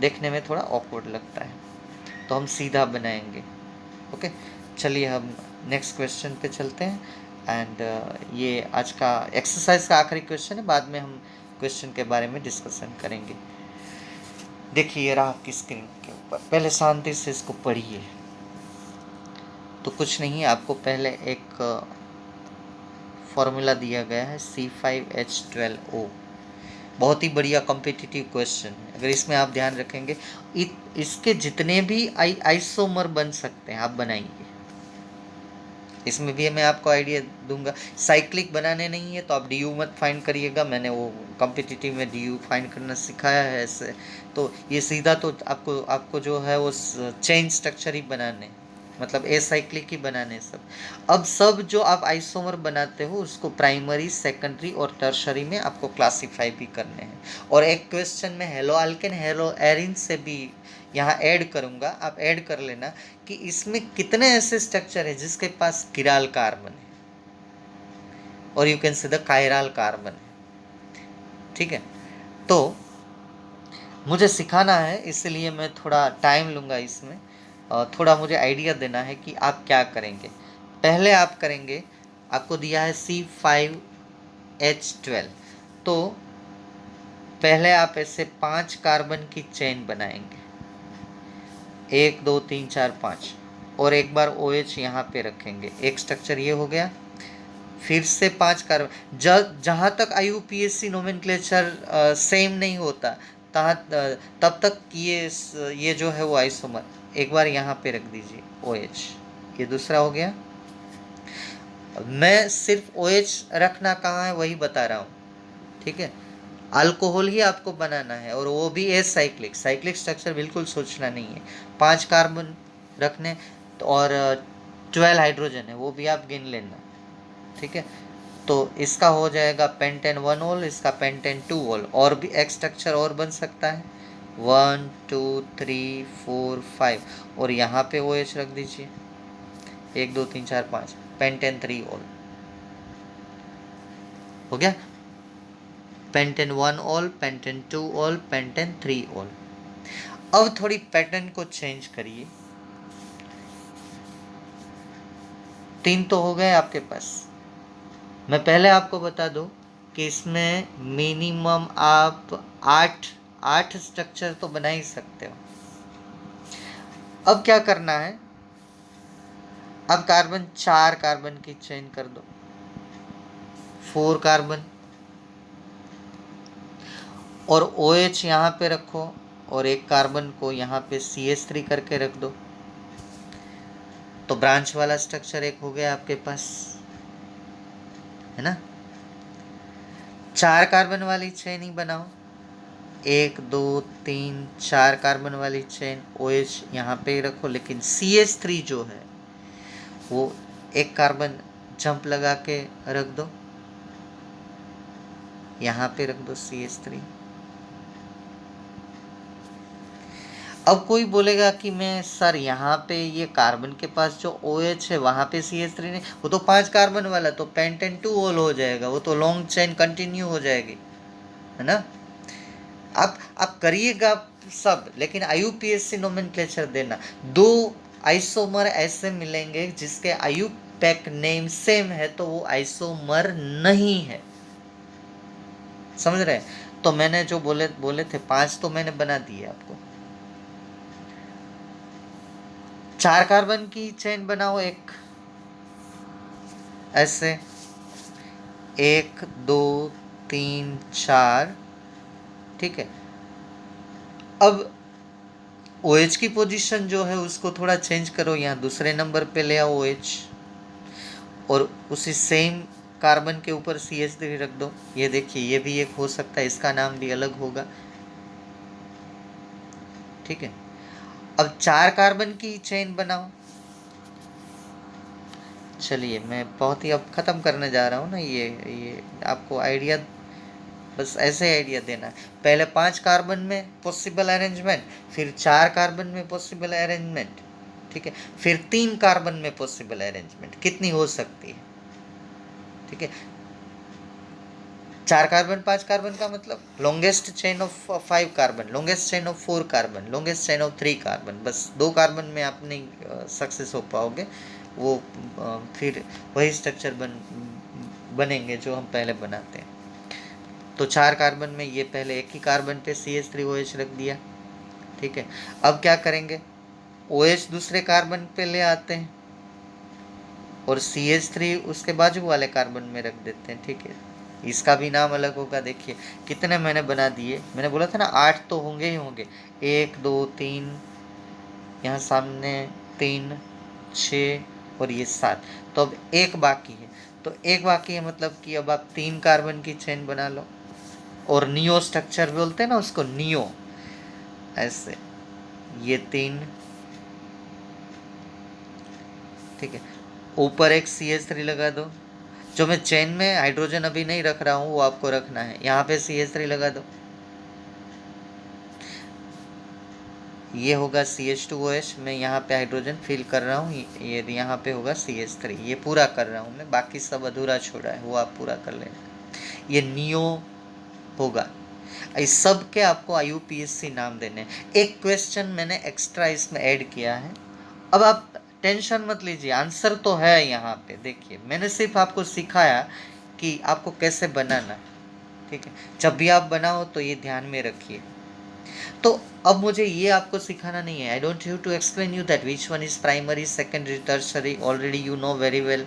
देखने में थोड़ा ऑकवर्ड लगता है, तो हम सीधा बनाएंगे। ओके, चलिए हम नेक्स्ट क्वेश्चन पे चलते हैं। एंड ये आज का एक्सरसाइज का आखिरी क्वेश्चन है, बाद में हम क्वेश्चन के बारे में डिस्कशन करेंगे। देखिए रहा आपकी स्क्रीन के ऊपर, पहले शांति से इसको पढ़िए। तो कुछ नहीं, आपको पहले एक फॉर्मूला दिया गया है C5H12O, बहुत ही बढ़िया कॉम्पिटिटिव क्वेश्चन है। अगर इसमें आप ध्यान रखेंगे, इसके जितने भी आइसोमर बन सकते हैं आप बनाएंगे। इसमें भी मैं आपको आइडिया दूंगा, साइक्लिक बनाने नहीं है तो आप DU मत फाइंड करिएगा, मैंने वो कॉम्पिटिटिव में DU फाइंड करना सिखाया है ऐसे। तो ये सीधा तो आपको जो है वो चेन स्ट्रक्चर ही बनाने, मतलब एसाइक्लिक ही बनाने सब। अब सब जो आप आइसोमर बनाते हो उसको प्राइमरी, सेकेंडरी और टर्शरी में आपको क्लासीफाई भी करने हैं। और एक क्वेश्चन में हेलो अल्केन, हेलो एरिन से भी यहाँ ऐड करूँगा, आप ऐड कर लेना कि इसमें कितने ऐसे स्ट्रक्चर है जिसके पास किराल कार्बन है, और you can say the chiral carbon है, ठीक है। तो मुझे सिखाना है, इसलिए मैं थोड़ा टाइम लूँगा इसमें, थोड़ा मुझे आइडिया देना है कि आप क्या करेंगे। पहले आप करेंगे, आपको दिया है C5H12, तो पहले आप ऐसे 5 कार्बन की चेन बनाएंगे, 1 2 3 4 5, और एक बार OH यहाँ पे रखेंगे। एक स्ट्रक्चर ये हो गया। फिर से 5 कार्बन, जहाँ तक IUPAC नोमेनक्लेचर सेम नहीं होता तब तक ये जो है वो आइसोमर। एक बार यहाँ पे रख दीजिए OH, ये दूसरा हो गया। मैं सिर्फ OH रखना कहाँ है वही बता रहा हूँ, ठीक है। अल्कोहल ही आपको बनाना है, और वो भी साइक्लिक स्ट्रक्चर बिल्कुल सोचना नहीं है। 5 कार्बन रखने, और 12 हाइड्रोजन है, वो भी आप गिन लेना, ठीक है। तो इसका हो जाएगा पेंटेन 1 ओल, इसका पेंटेन 2 ओल, और भी एक स्ट्रक्चर और बन सकता है, 1 2 3 4 5, और यहाँ पे OH रख दीजिए, 1 2 3 4 5, पेंटेन 3 ओल हो गया। पेंटेन 1 ओल, पेंटेन 2 ओल, पेंटेन 3 ओल। अब थोड़ी पैटर्न को चेंज करिए। 3 तो हो गए आपके पास। मैं पहले आपको बता दूं कि इसमें मिनिमम आप 8 स्ट्रक्चर तो बना ही सकते हो। अब क्या करना है, अब 4 कार्बन की चेन कर दो, 4 कार्बन, और OH यहाँ पे रखो, और एक कार्बन को यहाँ पे CH3 करके रख दो। तो ब्रांच वाला स्ट्रक्चर एक हो गया आपके पास, है ना। 4 कार्बन वाली चेन ही बनाओ, 1 2 3 4 कार्बन वाली चेन, OH यहाँ पे ही रखो, लेकिन CH3 जो है वो एक कार्बन जंप लगा के रख दो, यहाँ पे रख दो CH3। अब कोई बोलेगा कि मैं सर यहाँ पे ये कार्बन के पास जो OH है वहाँ पे CH3 नहीं, वो तो 5 कार्बन वाला, तो पेंटेन 2 ओल हो जाएगा, वो तो लॉन्ग चेन कंटिन्यू हो जाएगी, है ना। आप करिएगा सब, लेकिन IUPAC नोमेनक्लेचर देना। 2 आइसोमर ऐसे मिलेंगे जिसके IUPAC नेम सेम है, तो वो आइसोमर नहीं है, समझ रहे हैं। तो मैंने जो बोले थे 5 तो मैंने बना दिए आपको। 4 कार्बन की चेन बनाओ, एक ऐसे, 1 2 3 4, ठीक है। अब OH की पोजीशन जो है उसको थोड़ा चेंज करो, यहाँ दूसरे नंबर पे ले आओ OH, और उसी सेम कार्बन के ऊपर CH3 रख दो। ये देखिए, ये भी एक हो सकता है, इसका नाम भी अलग होगा, ठीक है। अब 4 कार्बन की चेन बनाओ। चलिए, मैं बहुत ही अब ख़त्म करने जा रहा हूँ ना, ये आपको आइडिया, बस ऐसे आइडिया देना है। पहले 5 कार्बन में पॉसिबल अरेंजमेंट, फिर 4 कार्बन में पॉसिबल अरेंजमेंट, ठीक है, फिर 3 कार्बन में पॉसिबल अरेंजमेंट कितनी हो सकती है, ठीक है। 4 कार्बन 5 कार्बन का मतलब longest chain of 5 carbon, longest chain of 4 carbon, longest chain of 3 carbon. बस 2 कार्बन में आप नहीं सक्सेस हो पाओगे, वो फिर वही स्ट्रक्चर बनेंगे जो हम पहले बनाते हैं। तो 4 कार्बन में ये पहले एक ही कार्बन पे CH3OH रख दिया, ठीक है। अब क्या करेंगे, OH दूसरे कार्बन पे ले आते हैं, और CH3 उसके बाजू वाले कार्बन में रख देते हैं, ठीक है। इसका भी नाम अलग होगा। देखिए कितने मैंने बना दिए, मैंने बोला था ना 8 तो होंगे ही होंगे, 1 2 3, यहाँ सामने 3 6, और ये 7। तो अब एक बाकी है, तो एक बाकी है मतलब कि अब आप 3 कार्बन की चेन बना लो, और नियो स्ट्रक्चर बोलते हैं ना उसको, नियो, ऐसे, ये 3, ठीक है। ऊपर एक CH3 लगा दो, जो मैं चेन में हाइड्रोजन अभी नहीं रख रहा हूँ वो आपको रखना है, यहाँ पे CH3 लगा दो, ये होगा CH2OH, मैं यहाँ पे हाइड्रोजन फिल कर रहा हूँ, ये यहाँ पे होगा CH3, ये पूरा कर रहा हूँ मैं, बाकी सब अधूरा छोड़ा है, वो आप पूरा कर लेना। ये नियो होगा। इस सब के आपको IUPAC नाम देने हैं। एक क्वेश्चन मैंने एक्स्ट्रा इसमें ऐड किया है, अब आप टेंशन मत लीजिए, आंसर तो है यहाँ पे। देखिए मैंने सिर्फ आपको सिखाया कि आपको कैसे बनाना, ठीक है। जब भी आप बनाओ तो ये ध्यान में रखिए। तो अब मुझे ये आपको सिखाना नहीं है। I don't have to explain you that which one is primary secondary tertiary, already you know very well.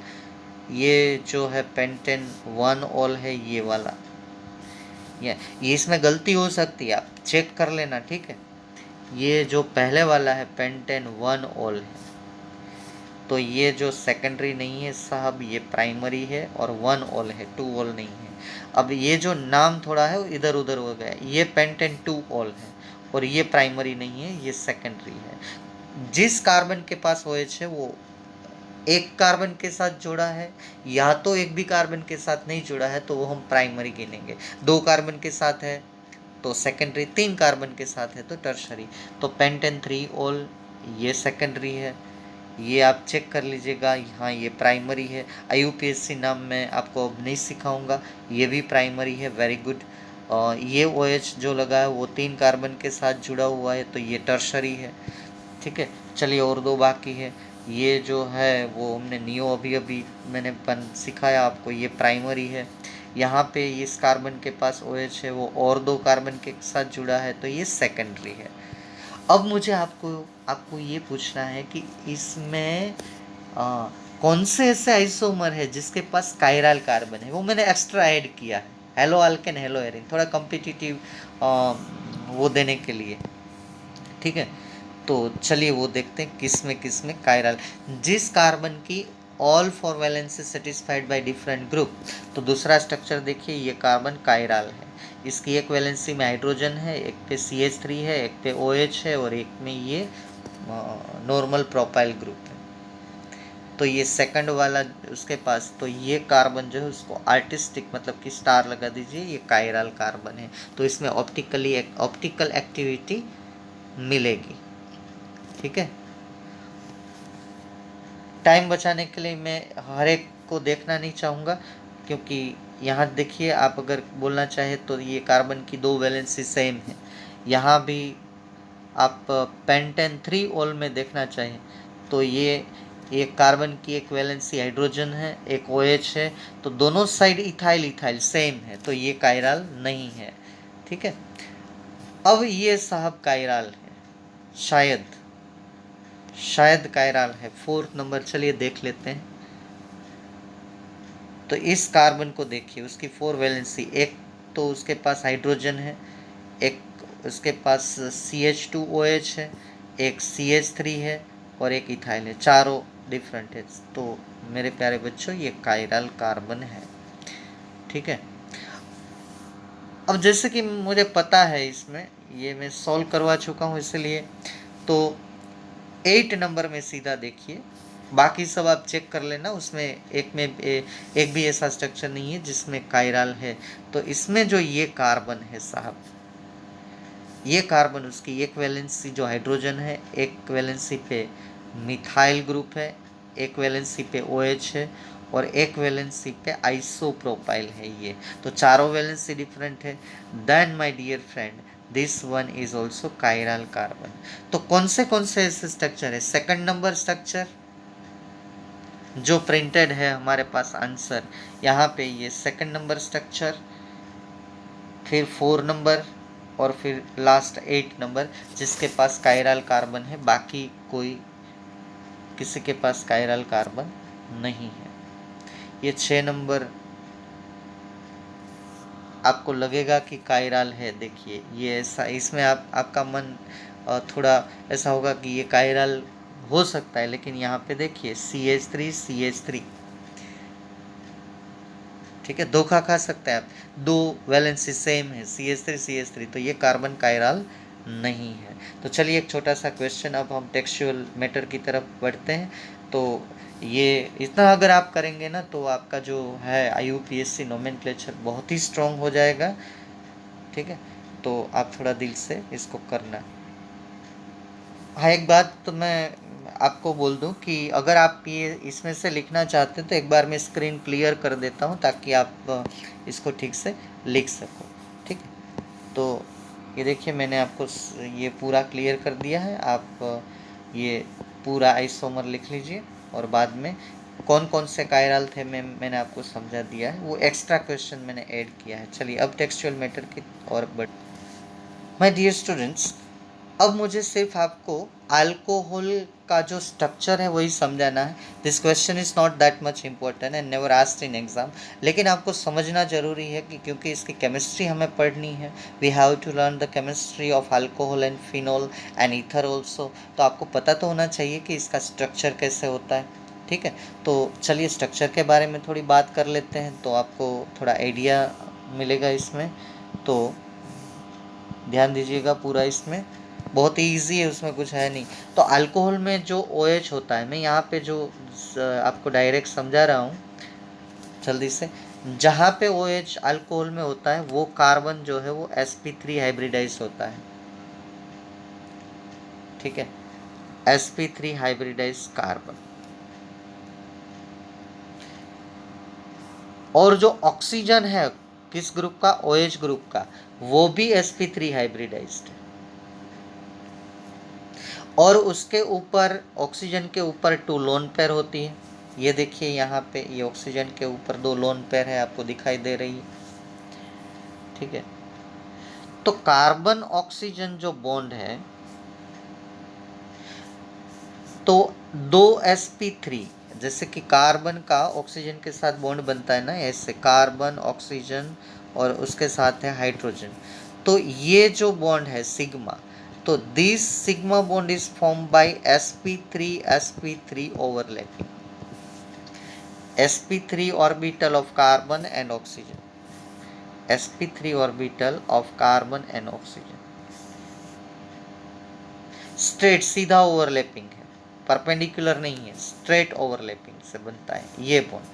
ये जो है पेंटेन 1 ऑल है, ये वाला। ये इसमें गलती हो सकती है, आप चेक कर लेना, ठीक है। ये जो पहले वाला है पेंटेन 1 ऑल है, तो ये जो सेकेंडरी नहीं है साहब, ये प्राइमरी है, और 1 ऑल है, 2 ऑल नहीं है। अब ये जो नाम थोड़ा है इधर उधर हो गया, ये पेंटेन 2 ऑल है, और ये प्राइमरी नहीं है, ये सेकेंडरी है। जिस कार्बन के पास OH है वो एक कार्बन के साथ जुड़ा है, या तो एक भी कार्बन के साथ नहीं जुड़ा है तो वो हम प्राइमरी गिनेंगे। 2 कार्बन के साथ है तो सेकेंडरी, 3 कार्बन के साथ है तो टर्शरी। तो पेंटेन 3 ऑल ये सेकेंडरी है, ये आप चेक कर लीजिएगा। हाँ ये प्राइमरी है। IUPAC नाम मैं आपको अब नहीं सिखाऊंगा, ये भी प्राइमरी है, वेरी गुड। ये OH जो लगा है वो 3 कार्बन के साथ जुड़ा हुआ है तो ये टर्शरी है, ठीक है। चलिए और 2 बाकी है। ये जो है वो हमने नियो अभी अभी मैंने सिखाया आपको, ये प्राइमरी है। यहाँ पे इस कार्बन के पास OH है, वो और 2 कार्बन के साथ जुड़ा है तो ये सेकेंडरी है। अब मुझे आपको ये पूछना है कि इसमें कौन से ऐसे आइसोमर है जिसके पास कायरल कार्बन है, वो मैंने एक्स्ट्रा ऐड किया है, हेलो अल्केन हेलो एरिन, थोड़ा कॉम्पिटिटिव वो देने के लिए, ठीक है। तो चलिए वो देखते हैं किस में कायरल। जिस कार्बन की all 4 valency satisfied by different group, तो दूसरा स्ट्रक्चर देखिए, ये कार्बन कायरल है। इसकी एक वैलेंसी में हाइड्रोजन है, एक पे CH3 है, एक पे OH है, और एक में ये नॉर्मल प्रोपाइल ग्रुप है। तो ये सेकंड वाला उसके पास, तो ये कार्बन जो है उसको आर्टिस्टिक मतलब कि स्टार लगा दीजिए, ये कायरल कार्बन है। तो इसमें ऑप्टिकल एक्टिविटी मिलेगी, ठीक है। टाइम बचाने के लिए मैं हर एक को देखना नहीं चाहूँगा, क्योंकि यहाँ देखिए आप अगर बोलना चाहे तो ये कार्बन की 2 वैलेंसी सेम है। यहाँ भी आप पेंटेन 3 ऑल में देखना चाहें तो ये कार्बन की एक वैलेंसी हाइड्रोजन है, एक OH है, तो दोनों साइड इथाइल इथाइल सेम है, तो ये कायरल नहीं है, ठीक है। अब ये साहब कायरल है, शायद कायरल है, 4th नंबर। चलिए देख लेते हैं। तो इस कार्बन को देखिए, उसकी 4 वैलेंसी, एक तो उसके पास हाइड्रोजन है, एक उसके पास CH2OH है, एक CH3 है, और एक इथाइल है, चारों डिफरेंट है। तो मेरे प्यारे बच्चों ये कायरल कार्बन है, ठीक है। अब जैसे कि मुझे पता है इसमें, ये मैं सॉल्व करवा चुका हूँ इसलिए, तो 8 नंबर में सीधा देखिए, बाकी सब आप चेक कर लेना, उसमें एक भी ऐसा स्ट्रक्चर नहीं है जिसमें कायरल है। तो इसमें जो ये कार्बन है साहब, ये कार्बन उसकी एक वैलेंसी जो हाइड्रोजन है, एक वैलेंसी पे मिथाइल ग्रुप है, एक वैलेंसी पे OH है, और एक वैलेंसी पे आइसोप्रोपाइल है ये, तो चारों वैलेंसी डिफरेंट है। Then my dear friend, this one is also chiral carbon. तो कौन से ऐसे स्ट्रक्चर है? सेकंड नंबर स्ट्रक्चर जो प्रिंटेड है हमारे पास आंसर, यहाँ पे ये सेकंड नंबर स्ट्रक्चर, फिर 4 नंबर, और फिर लास्ट 8 नंबर जिसके पास कायरल कार्बन है, बाकी कोई किसी के पास कायरल कार्बन नहीं है। ये 6 नंबर आपको लगेगा कि कायरल है, देखिए ये ऐसा, इसमें आपका मन थोड़ा ऐसा होगा कि ये कायरल हो सकता है, लेकिन यहाँ पे देखिए CH3 ठीक है, धोखा खा सकते हैं आप, 2 वैलेंसी सेम है, CH3 तो ये कार्बन कायरल नहीं है। तो चलिए एक छोटा सा क्वेश्चन, अब हम टेक्सचुअल मैटर की तरफ बढ़ते हैं। तो ये इतना अगर आप करेंगे ना तो आपका जो है IUPAC नोमेनक्लेचर बहुत ही स्ट्रॉन्ग हो जाएगा, ठीक है। तो आप थोड़ा दिल से इसको करना। हाँ एक बात तो मैं आपको बोल दूं कि अगर आप ये इसमें से लिखना चाहते हैं तो एक बार मैं स्क्रीन क्लियर कर देता हूं ताकि आप इसको ठीक से लिख सको, ठीक है। तो ये देखिए मैंने आपको ये पूरा क्लियर कर दिया है, आप ये पूरा आइसोमर लिख लीजिए और बाद में कौन कौन से कायरल थे मैंने आपको समझा दिया है, वो एक्स्ट्रा क्वेश्चन मैंने ऐड किया है। चलिए अब टेक्सचुअल मैटर की और माय डियर स्टूडेंट्स, अब मुझे सिर्फ आपको अल्कोहल का जो स्ट्रक्चर है वही समझाना है। This question is not that much important and never asked in exam, लेकिन आपको समझना जरूरी है कि क्योंकि इसकी केमिस्ट्री हमें पढ़नी है। We have to learn the chemistry of alcohol and phenol and ether also. तो आपको पता तो होना चाहिए कि इसका स्ट्रक्चर कैसे होता है। ठीक है, तो चलिए स्ट्रक्चर के बारे में थोड़ी बात कर लेते हैं, तो आपको थोड़ा आइडिया मिलेगा इसमें। तो ध्यान दीजिएगा पूरा, इसमें बहुत ही ईजी है, उसमें कुछ है नहीं। तो अल्कोहल में जो OH होता है, मैं यहाँ पे जो आपको डायरेक्ट समझा रहा हूँ जल्दी से, जहाँ पे OH अल्कोहल में होता है वो कार्बन जो है वो sp3 हाइब्रिडाइज होता है। ठीक है, sp3 हाइब्रिडाइज कार्बन। और जो ऑक्सीजन है किस ग्रुप का, OH ग्रुप का, वो भी sp3 हाइब्रिडाइज्ड है। और उसके ऊपर ऑक्सीजन के ऊपर 2 लोन पेयर होती है। ये देखिए यहाँ पे ये ऑक्सीजन के ऊपर 2 लोन पेयर है, आपको दिखाई दे रही है। ठीक है, तो कार्बन ऑक्सीजन जो बॉन्ड है, तो 2sp3, जैसे कि कार्बन का ऑक्सीजन के साथ बॉन्ड बनता है ना, ऐसे कार्बन ऑक्सीजन और उसके साथ है हाइड्रोजन। तो ये जो बॉन्ड है सिग्मा, तो this sigma bond is form by sp3 overlapping, sp3 orbital of carbon and oxygen, sp3 orbital of carbon and oxygen. Straight सीधा ओवरलैपिंग है, परपेंडिकुलर नहीं है, स्ट्रेट ओवरलैपिंग से बनता है ये बॉन्ड,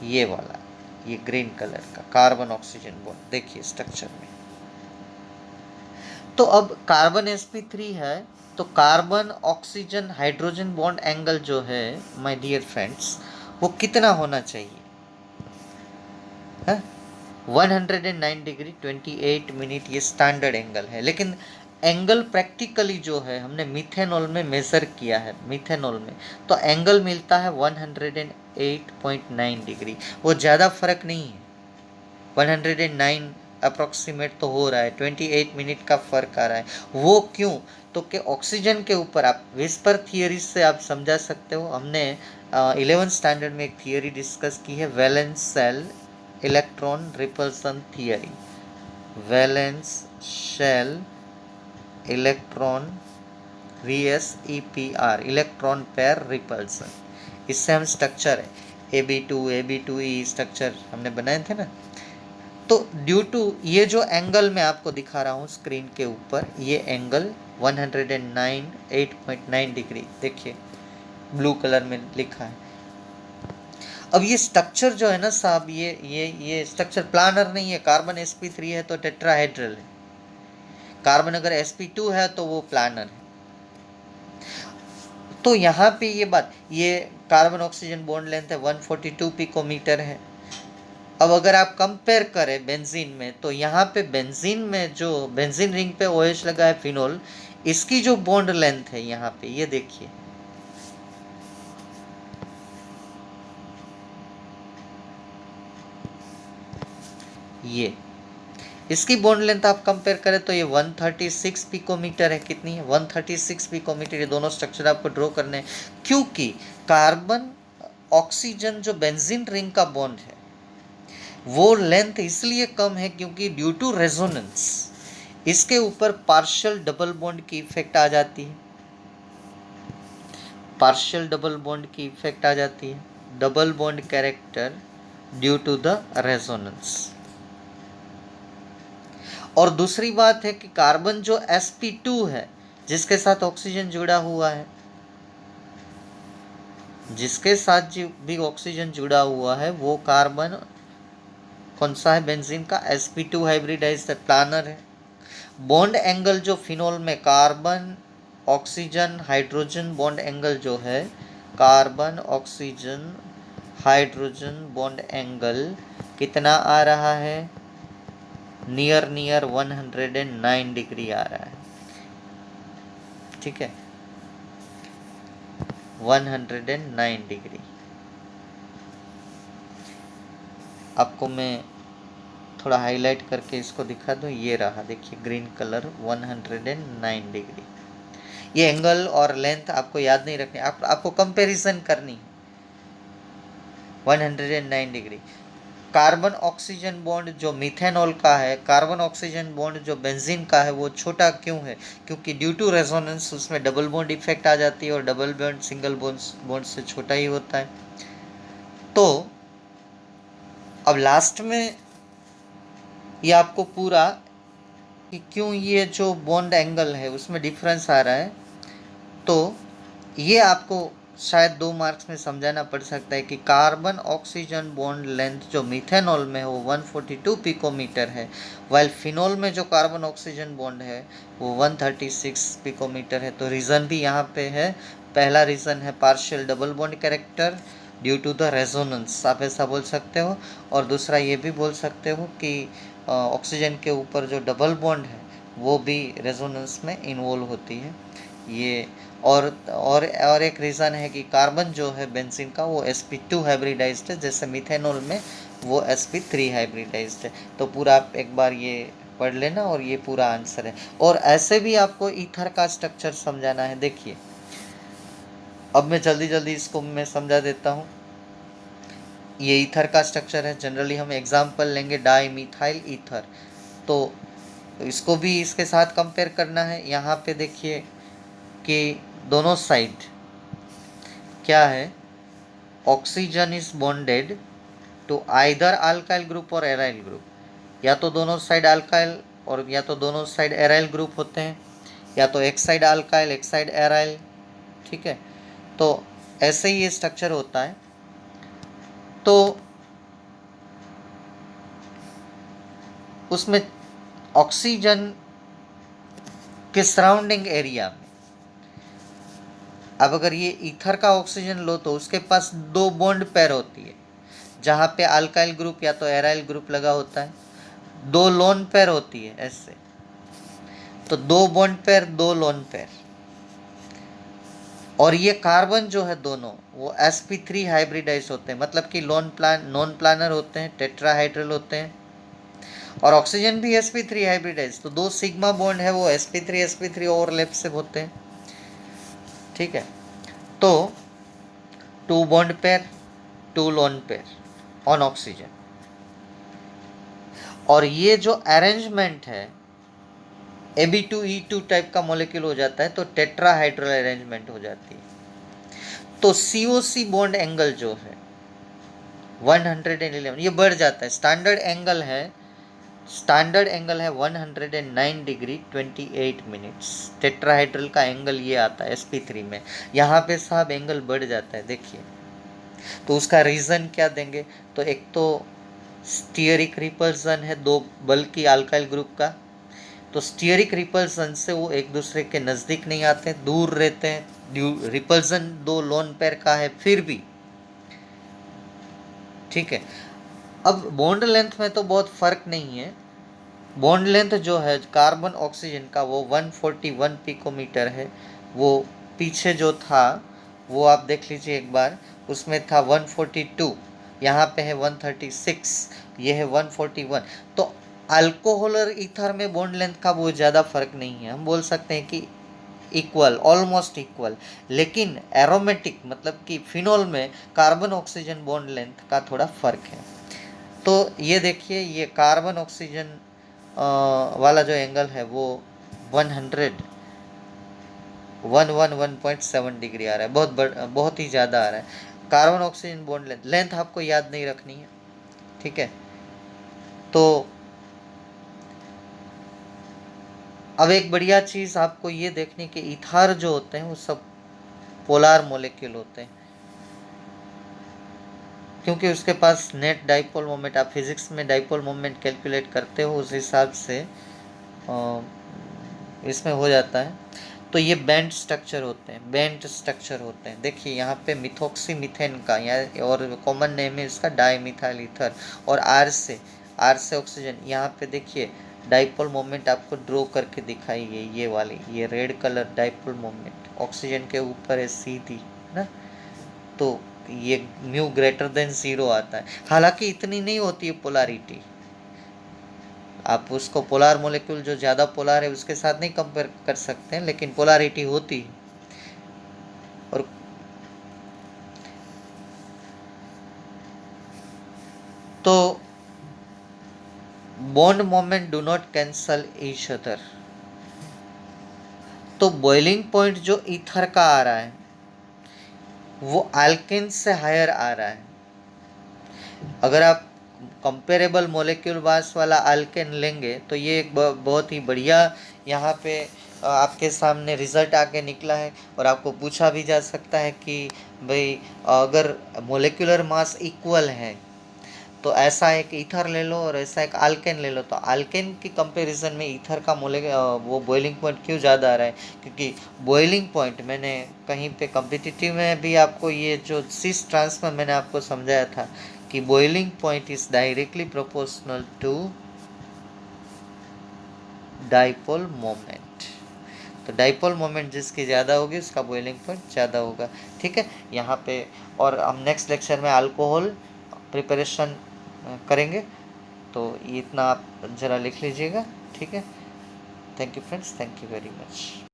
ये वाला, ये ग्रीन कलर का कार्बन ऑक्सीजन बॉन्ड देखिए स्ट्रक्चर में। तो अब कार्बन sp3 है, तो carbon oxygen hydrogen bond angle जो है माय डियर फ्रेंड्स, वो कितना होना चाहिए है? 109 डिग्री 28 मिनट, ये स्टैंडर्ड एंगल है। लेकिन एंगल प्रैक्टिकली जो है हमने मिथेनॉल में मेज़र किया है, मिथेनॉल में तो एंगल मिलता है 108.9 डिग्री। वो ज़्यादा फर्क नहीं है, 109 अप्रोक्सीमेट तो हो रहा है, 28 मिनट का फर्क आ रहा है। वो क्यों, तो कि ऑक्सीजन के ऊपर आप विस्पर थियरी से आप समझा सकते हो। हमने 11th स्टैंडर्ड में एक थियरी डिस्कस की है, valence shell electron repulsion theory, valence shell electron VSEPR, electron pair repulsion. इससे हम स्ट्रक्चर है AB2E स्ट्रक्चर हमने बनाए थे ना। तो ड्यू टू ये जो एंगल मैं आपको दिखा रहा हूँ स्क्रीन के ऊपर, ये एंगल 109.8 डिग्री देखिए ब्लू कलर में लिखा है। अब ये स्ट्रक्चर जो है ना साहब, ये स्ट्रक्चर प्लानर नहीं है। कार्बन sp3 है तो टेट्राहेड्रल है, कार्बन अगर sp2 है तो वो प्लानर है। तो यहाँ पे ये बात, ये कार्बन ऑक्सीजन बॉन्ड लेंथ है 142 पिकोमीटर है। अब अगर आप कंपेयर करें बेंजीन में, तो यहाँ पे बेंजीन में जो बेंजीन रिंग पे OH लगा है फिनोल, इसकी जो बॉन्ड लेंथ है यहाँ पे ये देखिए, ये इसकी बॉन्ड लेंथ आप कंपेयर करें तो ये 136 पिकोमीटर है। कितनी है, 136 पिकोमीटर। ये दोनों स्ट्रक्चर आपको ड्रॉ करने हैं, क्योंकि कार्बन ऑक्सीजन जो बेंजीन रिंग का बॉन्ड है वो लेंथ इसलिए कम है क्योंकि ड्यू टू रेजोनेंस इसके ऊपर पार्शियल डबल बॉन्ड की इफेक्ट आ जाती है, पार्शियल डबल बॉन्ड की इफेक्ट आ जाती है, double bond character due to the resonance. और दूसरी बात है कि कार्बन जो sp2 है जिसके साथ ऑक्सीजन जुड़ा हुआ है, जिसके साथ भी ऑक्सीजन जुड़ा हुआ है वो कार्बन कौन सा है, बेंजीन का sp2 हाइब्रिडाइज्ड प्लानर है। बॉन्ड एंगल जो फिनोल में carbon oxygen hydrogen bond angle जो है, carbon oxygen hydrogen bond angle कितना आ रहा है, नियर 109 डिग्री आ रहा है। ठीक है, 109 डिग्री। आपको मैं थोड़ा हाईलाइट करके इसको दिखा दूँ, ये रहा देखिए ग्रीन कलर, 109 डिग्री। ये एंगल और लेंथ आपको याद नहीं रखनी, आपको कंपैरिजन करनी। 109 डिग्री। कार्बन ऑक्सीजन बॉन्ड जो मिथेनॉल का है, कार्बन ऑक्सीजन बॉन्ड जो बेंजीन का है, वो छोटा क्यों है? क्योंकि ड्यू टू रेजोनेंस उसमें डबल बॉन्ड इफेक्ट आ जाती है, और डबल बॉन्ड सिंगल बॉन्ड से छोटा ही होता है। तो अब लास्ट में ये आपको पूरा कि क्यों ये जो बॉन्ड एंगल है उसमें डिफरेंस आ रहा है, तो ये आपको शायद 2 मार्क्स में समझाना पड़ सकता है कि कार्बन ऑक्सीजन बॉन्ड लेंथ जो मिथेनॉल में है वो 142 पिकोमीटर है, वाइल फिनॉल में जो कार्बन ऑक्सीजन बॉन्ड है वो 136 पिकोमीटर है। तो रीज़न भी यहाँ पे है। पहला रीज़न है partial double bond character due to the resonance, आप ऐसा बोल सकते हो। और दूसरा ये भी बोल सकते हो कि ऑक्सीजन के ऊपर जो डबल बॉन्ड है वो भी रेजोनेंस में इन्वॉल्व होती है। ये और एक रीज़न है कि कार्बन जो है बेंजीन का वो sp2 हाइब्रिडाइज्ड है, जैसे मिथेनॉल में वो sp3 हाइब्रिडाइज्ड है। तो पूरा आप एक बार ये पढ़ लेना, और ये पूरा आंसर है। और ऐसे भी आपको ईथर का स्ट्रक्चर समझाना है। देखिए अब मैं जल्दी जल्दी इसको मैं समझा देता हूँ। ये ईथर का स्ट्रक्चर है। जनरली हम एग्जाम्पल लेंगे डाई मिथाइल ईथर, तो इसको भी इसके साथ कंपेयर करना है। यहाँ पे देखिए कि दोनों साइड क्या है, oxygen is bonded to either alkyl group और एराइल ग्रुप। या तो दोनों साइड अल्काइल और या तो दोनों साइड एराइल ग्रुप होते हैं, या तो एक साइड अल्काइल एक साइड एराइल। ठीक है, तो ऐसे ही ये स्ट्रक्चर होता है। तो उसमें ऑक्सीजन के सराउंडिंग एरिया में, अब अगर ये ईथर का ऑक्सीजन लो तो उसके पास 2 बॉन्ड पेयर होती है, जहाँ पे अल्काइल ग्रुप या तो एराइल ग्रुप लगा होता है। 2 लोन पेयर होती है ऐसे, तो 2 बॉन्ड पेयर 2 लोन पेयर। और ये कार्बन जो है दोनों वो sp3 हाइब्रिडाइज होते हैं, मतलब कि नॉन प्लानर होते हैं, टेट्राहाइड्रल होते हैं। और ऑक्सीजन भी sp3 हाइब्रिडाइज, तो 2 सिग्मा बॉन्ड है वो sp3 ओवरलैप से होते हैं। ठीक है, तो 2 bond pair 2 lone pair on oxygen. और ये जो अरेंजमेंट है Ab2E2 टाइप का मॉलिक्यूल हो जाता है, तो टेट्राहाइड्रल अरेंजमेंट हो जाती है। तो COC बॉन्ड एंगल जो है 111, ये बढ़ जाता है। स्टैंडर्ड एंगल है 109 डिग्री 28 मिनट्स। टेट्राहाइड्रल का एंगल ये आता है sp3 में। यहाँ पे साहब एंगल बढ़ जाता है, देखिए। तो उसका रीज़न क्या देंगे? तो एक तो स्टीयरिक रिपल्सन है 2 बल्कि अल्काइल ग्रुप का, तो स्टीयरिक रिपल्सन से वो एक दूसरे के नज़दीक नहीं आते, दूर रहते हैं। रिपल्सन 2 लोन पेयर का है फिर भी। ठीक है, अब बॉन्ड लेंथ में तो बहुत फर्क नहीं है। बॉन्ड लेंथ जो है कार्बन ऑक्सीजन का वो 141 पिकोमीटर है। वो पीछे जो था वो आप देख लीजिए एक बार, उसमें था 142, यहाँ पे है 136, ये है 141। तो अल्कोहल और ईथर में बॉन्ड लेंथ का वो ज़्यादा फर्क नहीं है, हम बोल सकते हैं कि इक्वल, ऑलमोस्ट इक्वल। लेकिन एरोमेटिक मतलब कि फिनॉल में कार्बन ऑक्सीजन बॉन्ड लेंथ का थोड़ा फर्क है। तो ये देखिए, ये कार्बन ऑक्सीजन वाला जो एंगल है वो 111.7 डिग्री आ रहा है, बहुत ही ज़्यादा आ रहा है। कार्बन ऑक्सीजन बॉन्ड लेंथ आपको याद नहीं रखनी है। ठीक है, तो अब एक बढ़िया चीज़ आपको ये देखने कि ईथर जो होते हैं वो सब पोलर मॉलिक्यूल होते हैं, क्योंकि उसके पास नेट डाइपोल मोमेंट, आप फिजिक्स में डाइपोल मोमेंट कैलकुलेट करते हो उस हिसाब से इसमें हो जाता है। तो ये बेंट स्ट्रक्चर होते हैं। देखिए यहाँ पे मिथॉक्सी मीथेन का और कॉमन नेम है इसका डाईमिथाइल ईथर। और आर से ऑक्सीजन, यहाँ पे देखिए डाइपोल मोमेंट आपको ड्रॉ करके दिखाई है, ये वाली, ये red colour dipole moment oxygen के ऊपर है सीधी। ना। तो ये म्यू ग्रेटर देन 0 आता है। हालांकि इतनी नहीं होती है पोलारिटी, आप उसको पोलार मोलिक्यूल जो ज़्यादा पोलार है उसके साथ नहीं कंपेयर कर सकते हैं, लेकिन पोलारिटी होती है। और तो bond moment do not cancel each other. तो बॉइलिंग पॉइंट जो ईथर का आ रहा है वो अल्केन से हायर आ रहा है। अगर आप कंपेरेबल मोलिक्यूल मास वाला अल्केन लेंगे तो ये एक बहुत ही बढ़िया यहाँ पे आपके सामने रिजल्ट आके निकला है। और आपको पूछा भी जा सकता है कि भाई अगर मोलिकुलर मास इक्वल है तो ऐसा एक ईथर ले लो और ऐसा एक अल्केन ले लो, तो अल्केन की कंपैरिजन में ईथर का वो बॉइलिंग पॉइंट क्यों ज़्यादा आ रहा है? क्योंकि बॉइलिंग पॉइंट मैंने कहीं पे कम्पिटिटिव में भी आपको ये जो सिस ट्रांस में मैंने आपको समझाया था कि boiling point is directly proportional to dipole moment. तो डाइपोल मोमेंट जिसकी ज़्यादा होगी उसका बॉइलिंग पॉइंट ज़्यादा होगा। ठीक है, यहाँ पे और हम नेक्स्ट लेक्चर में अल्कोहल प्रिपरेशन करेंगे, तो इतना आप ज़रा लिख लीजिएगा। ठीक है, thank you friends, thank you very much.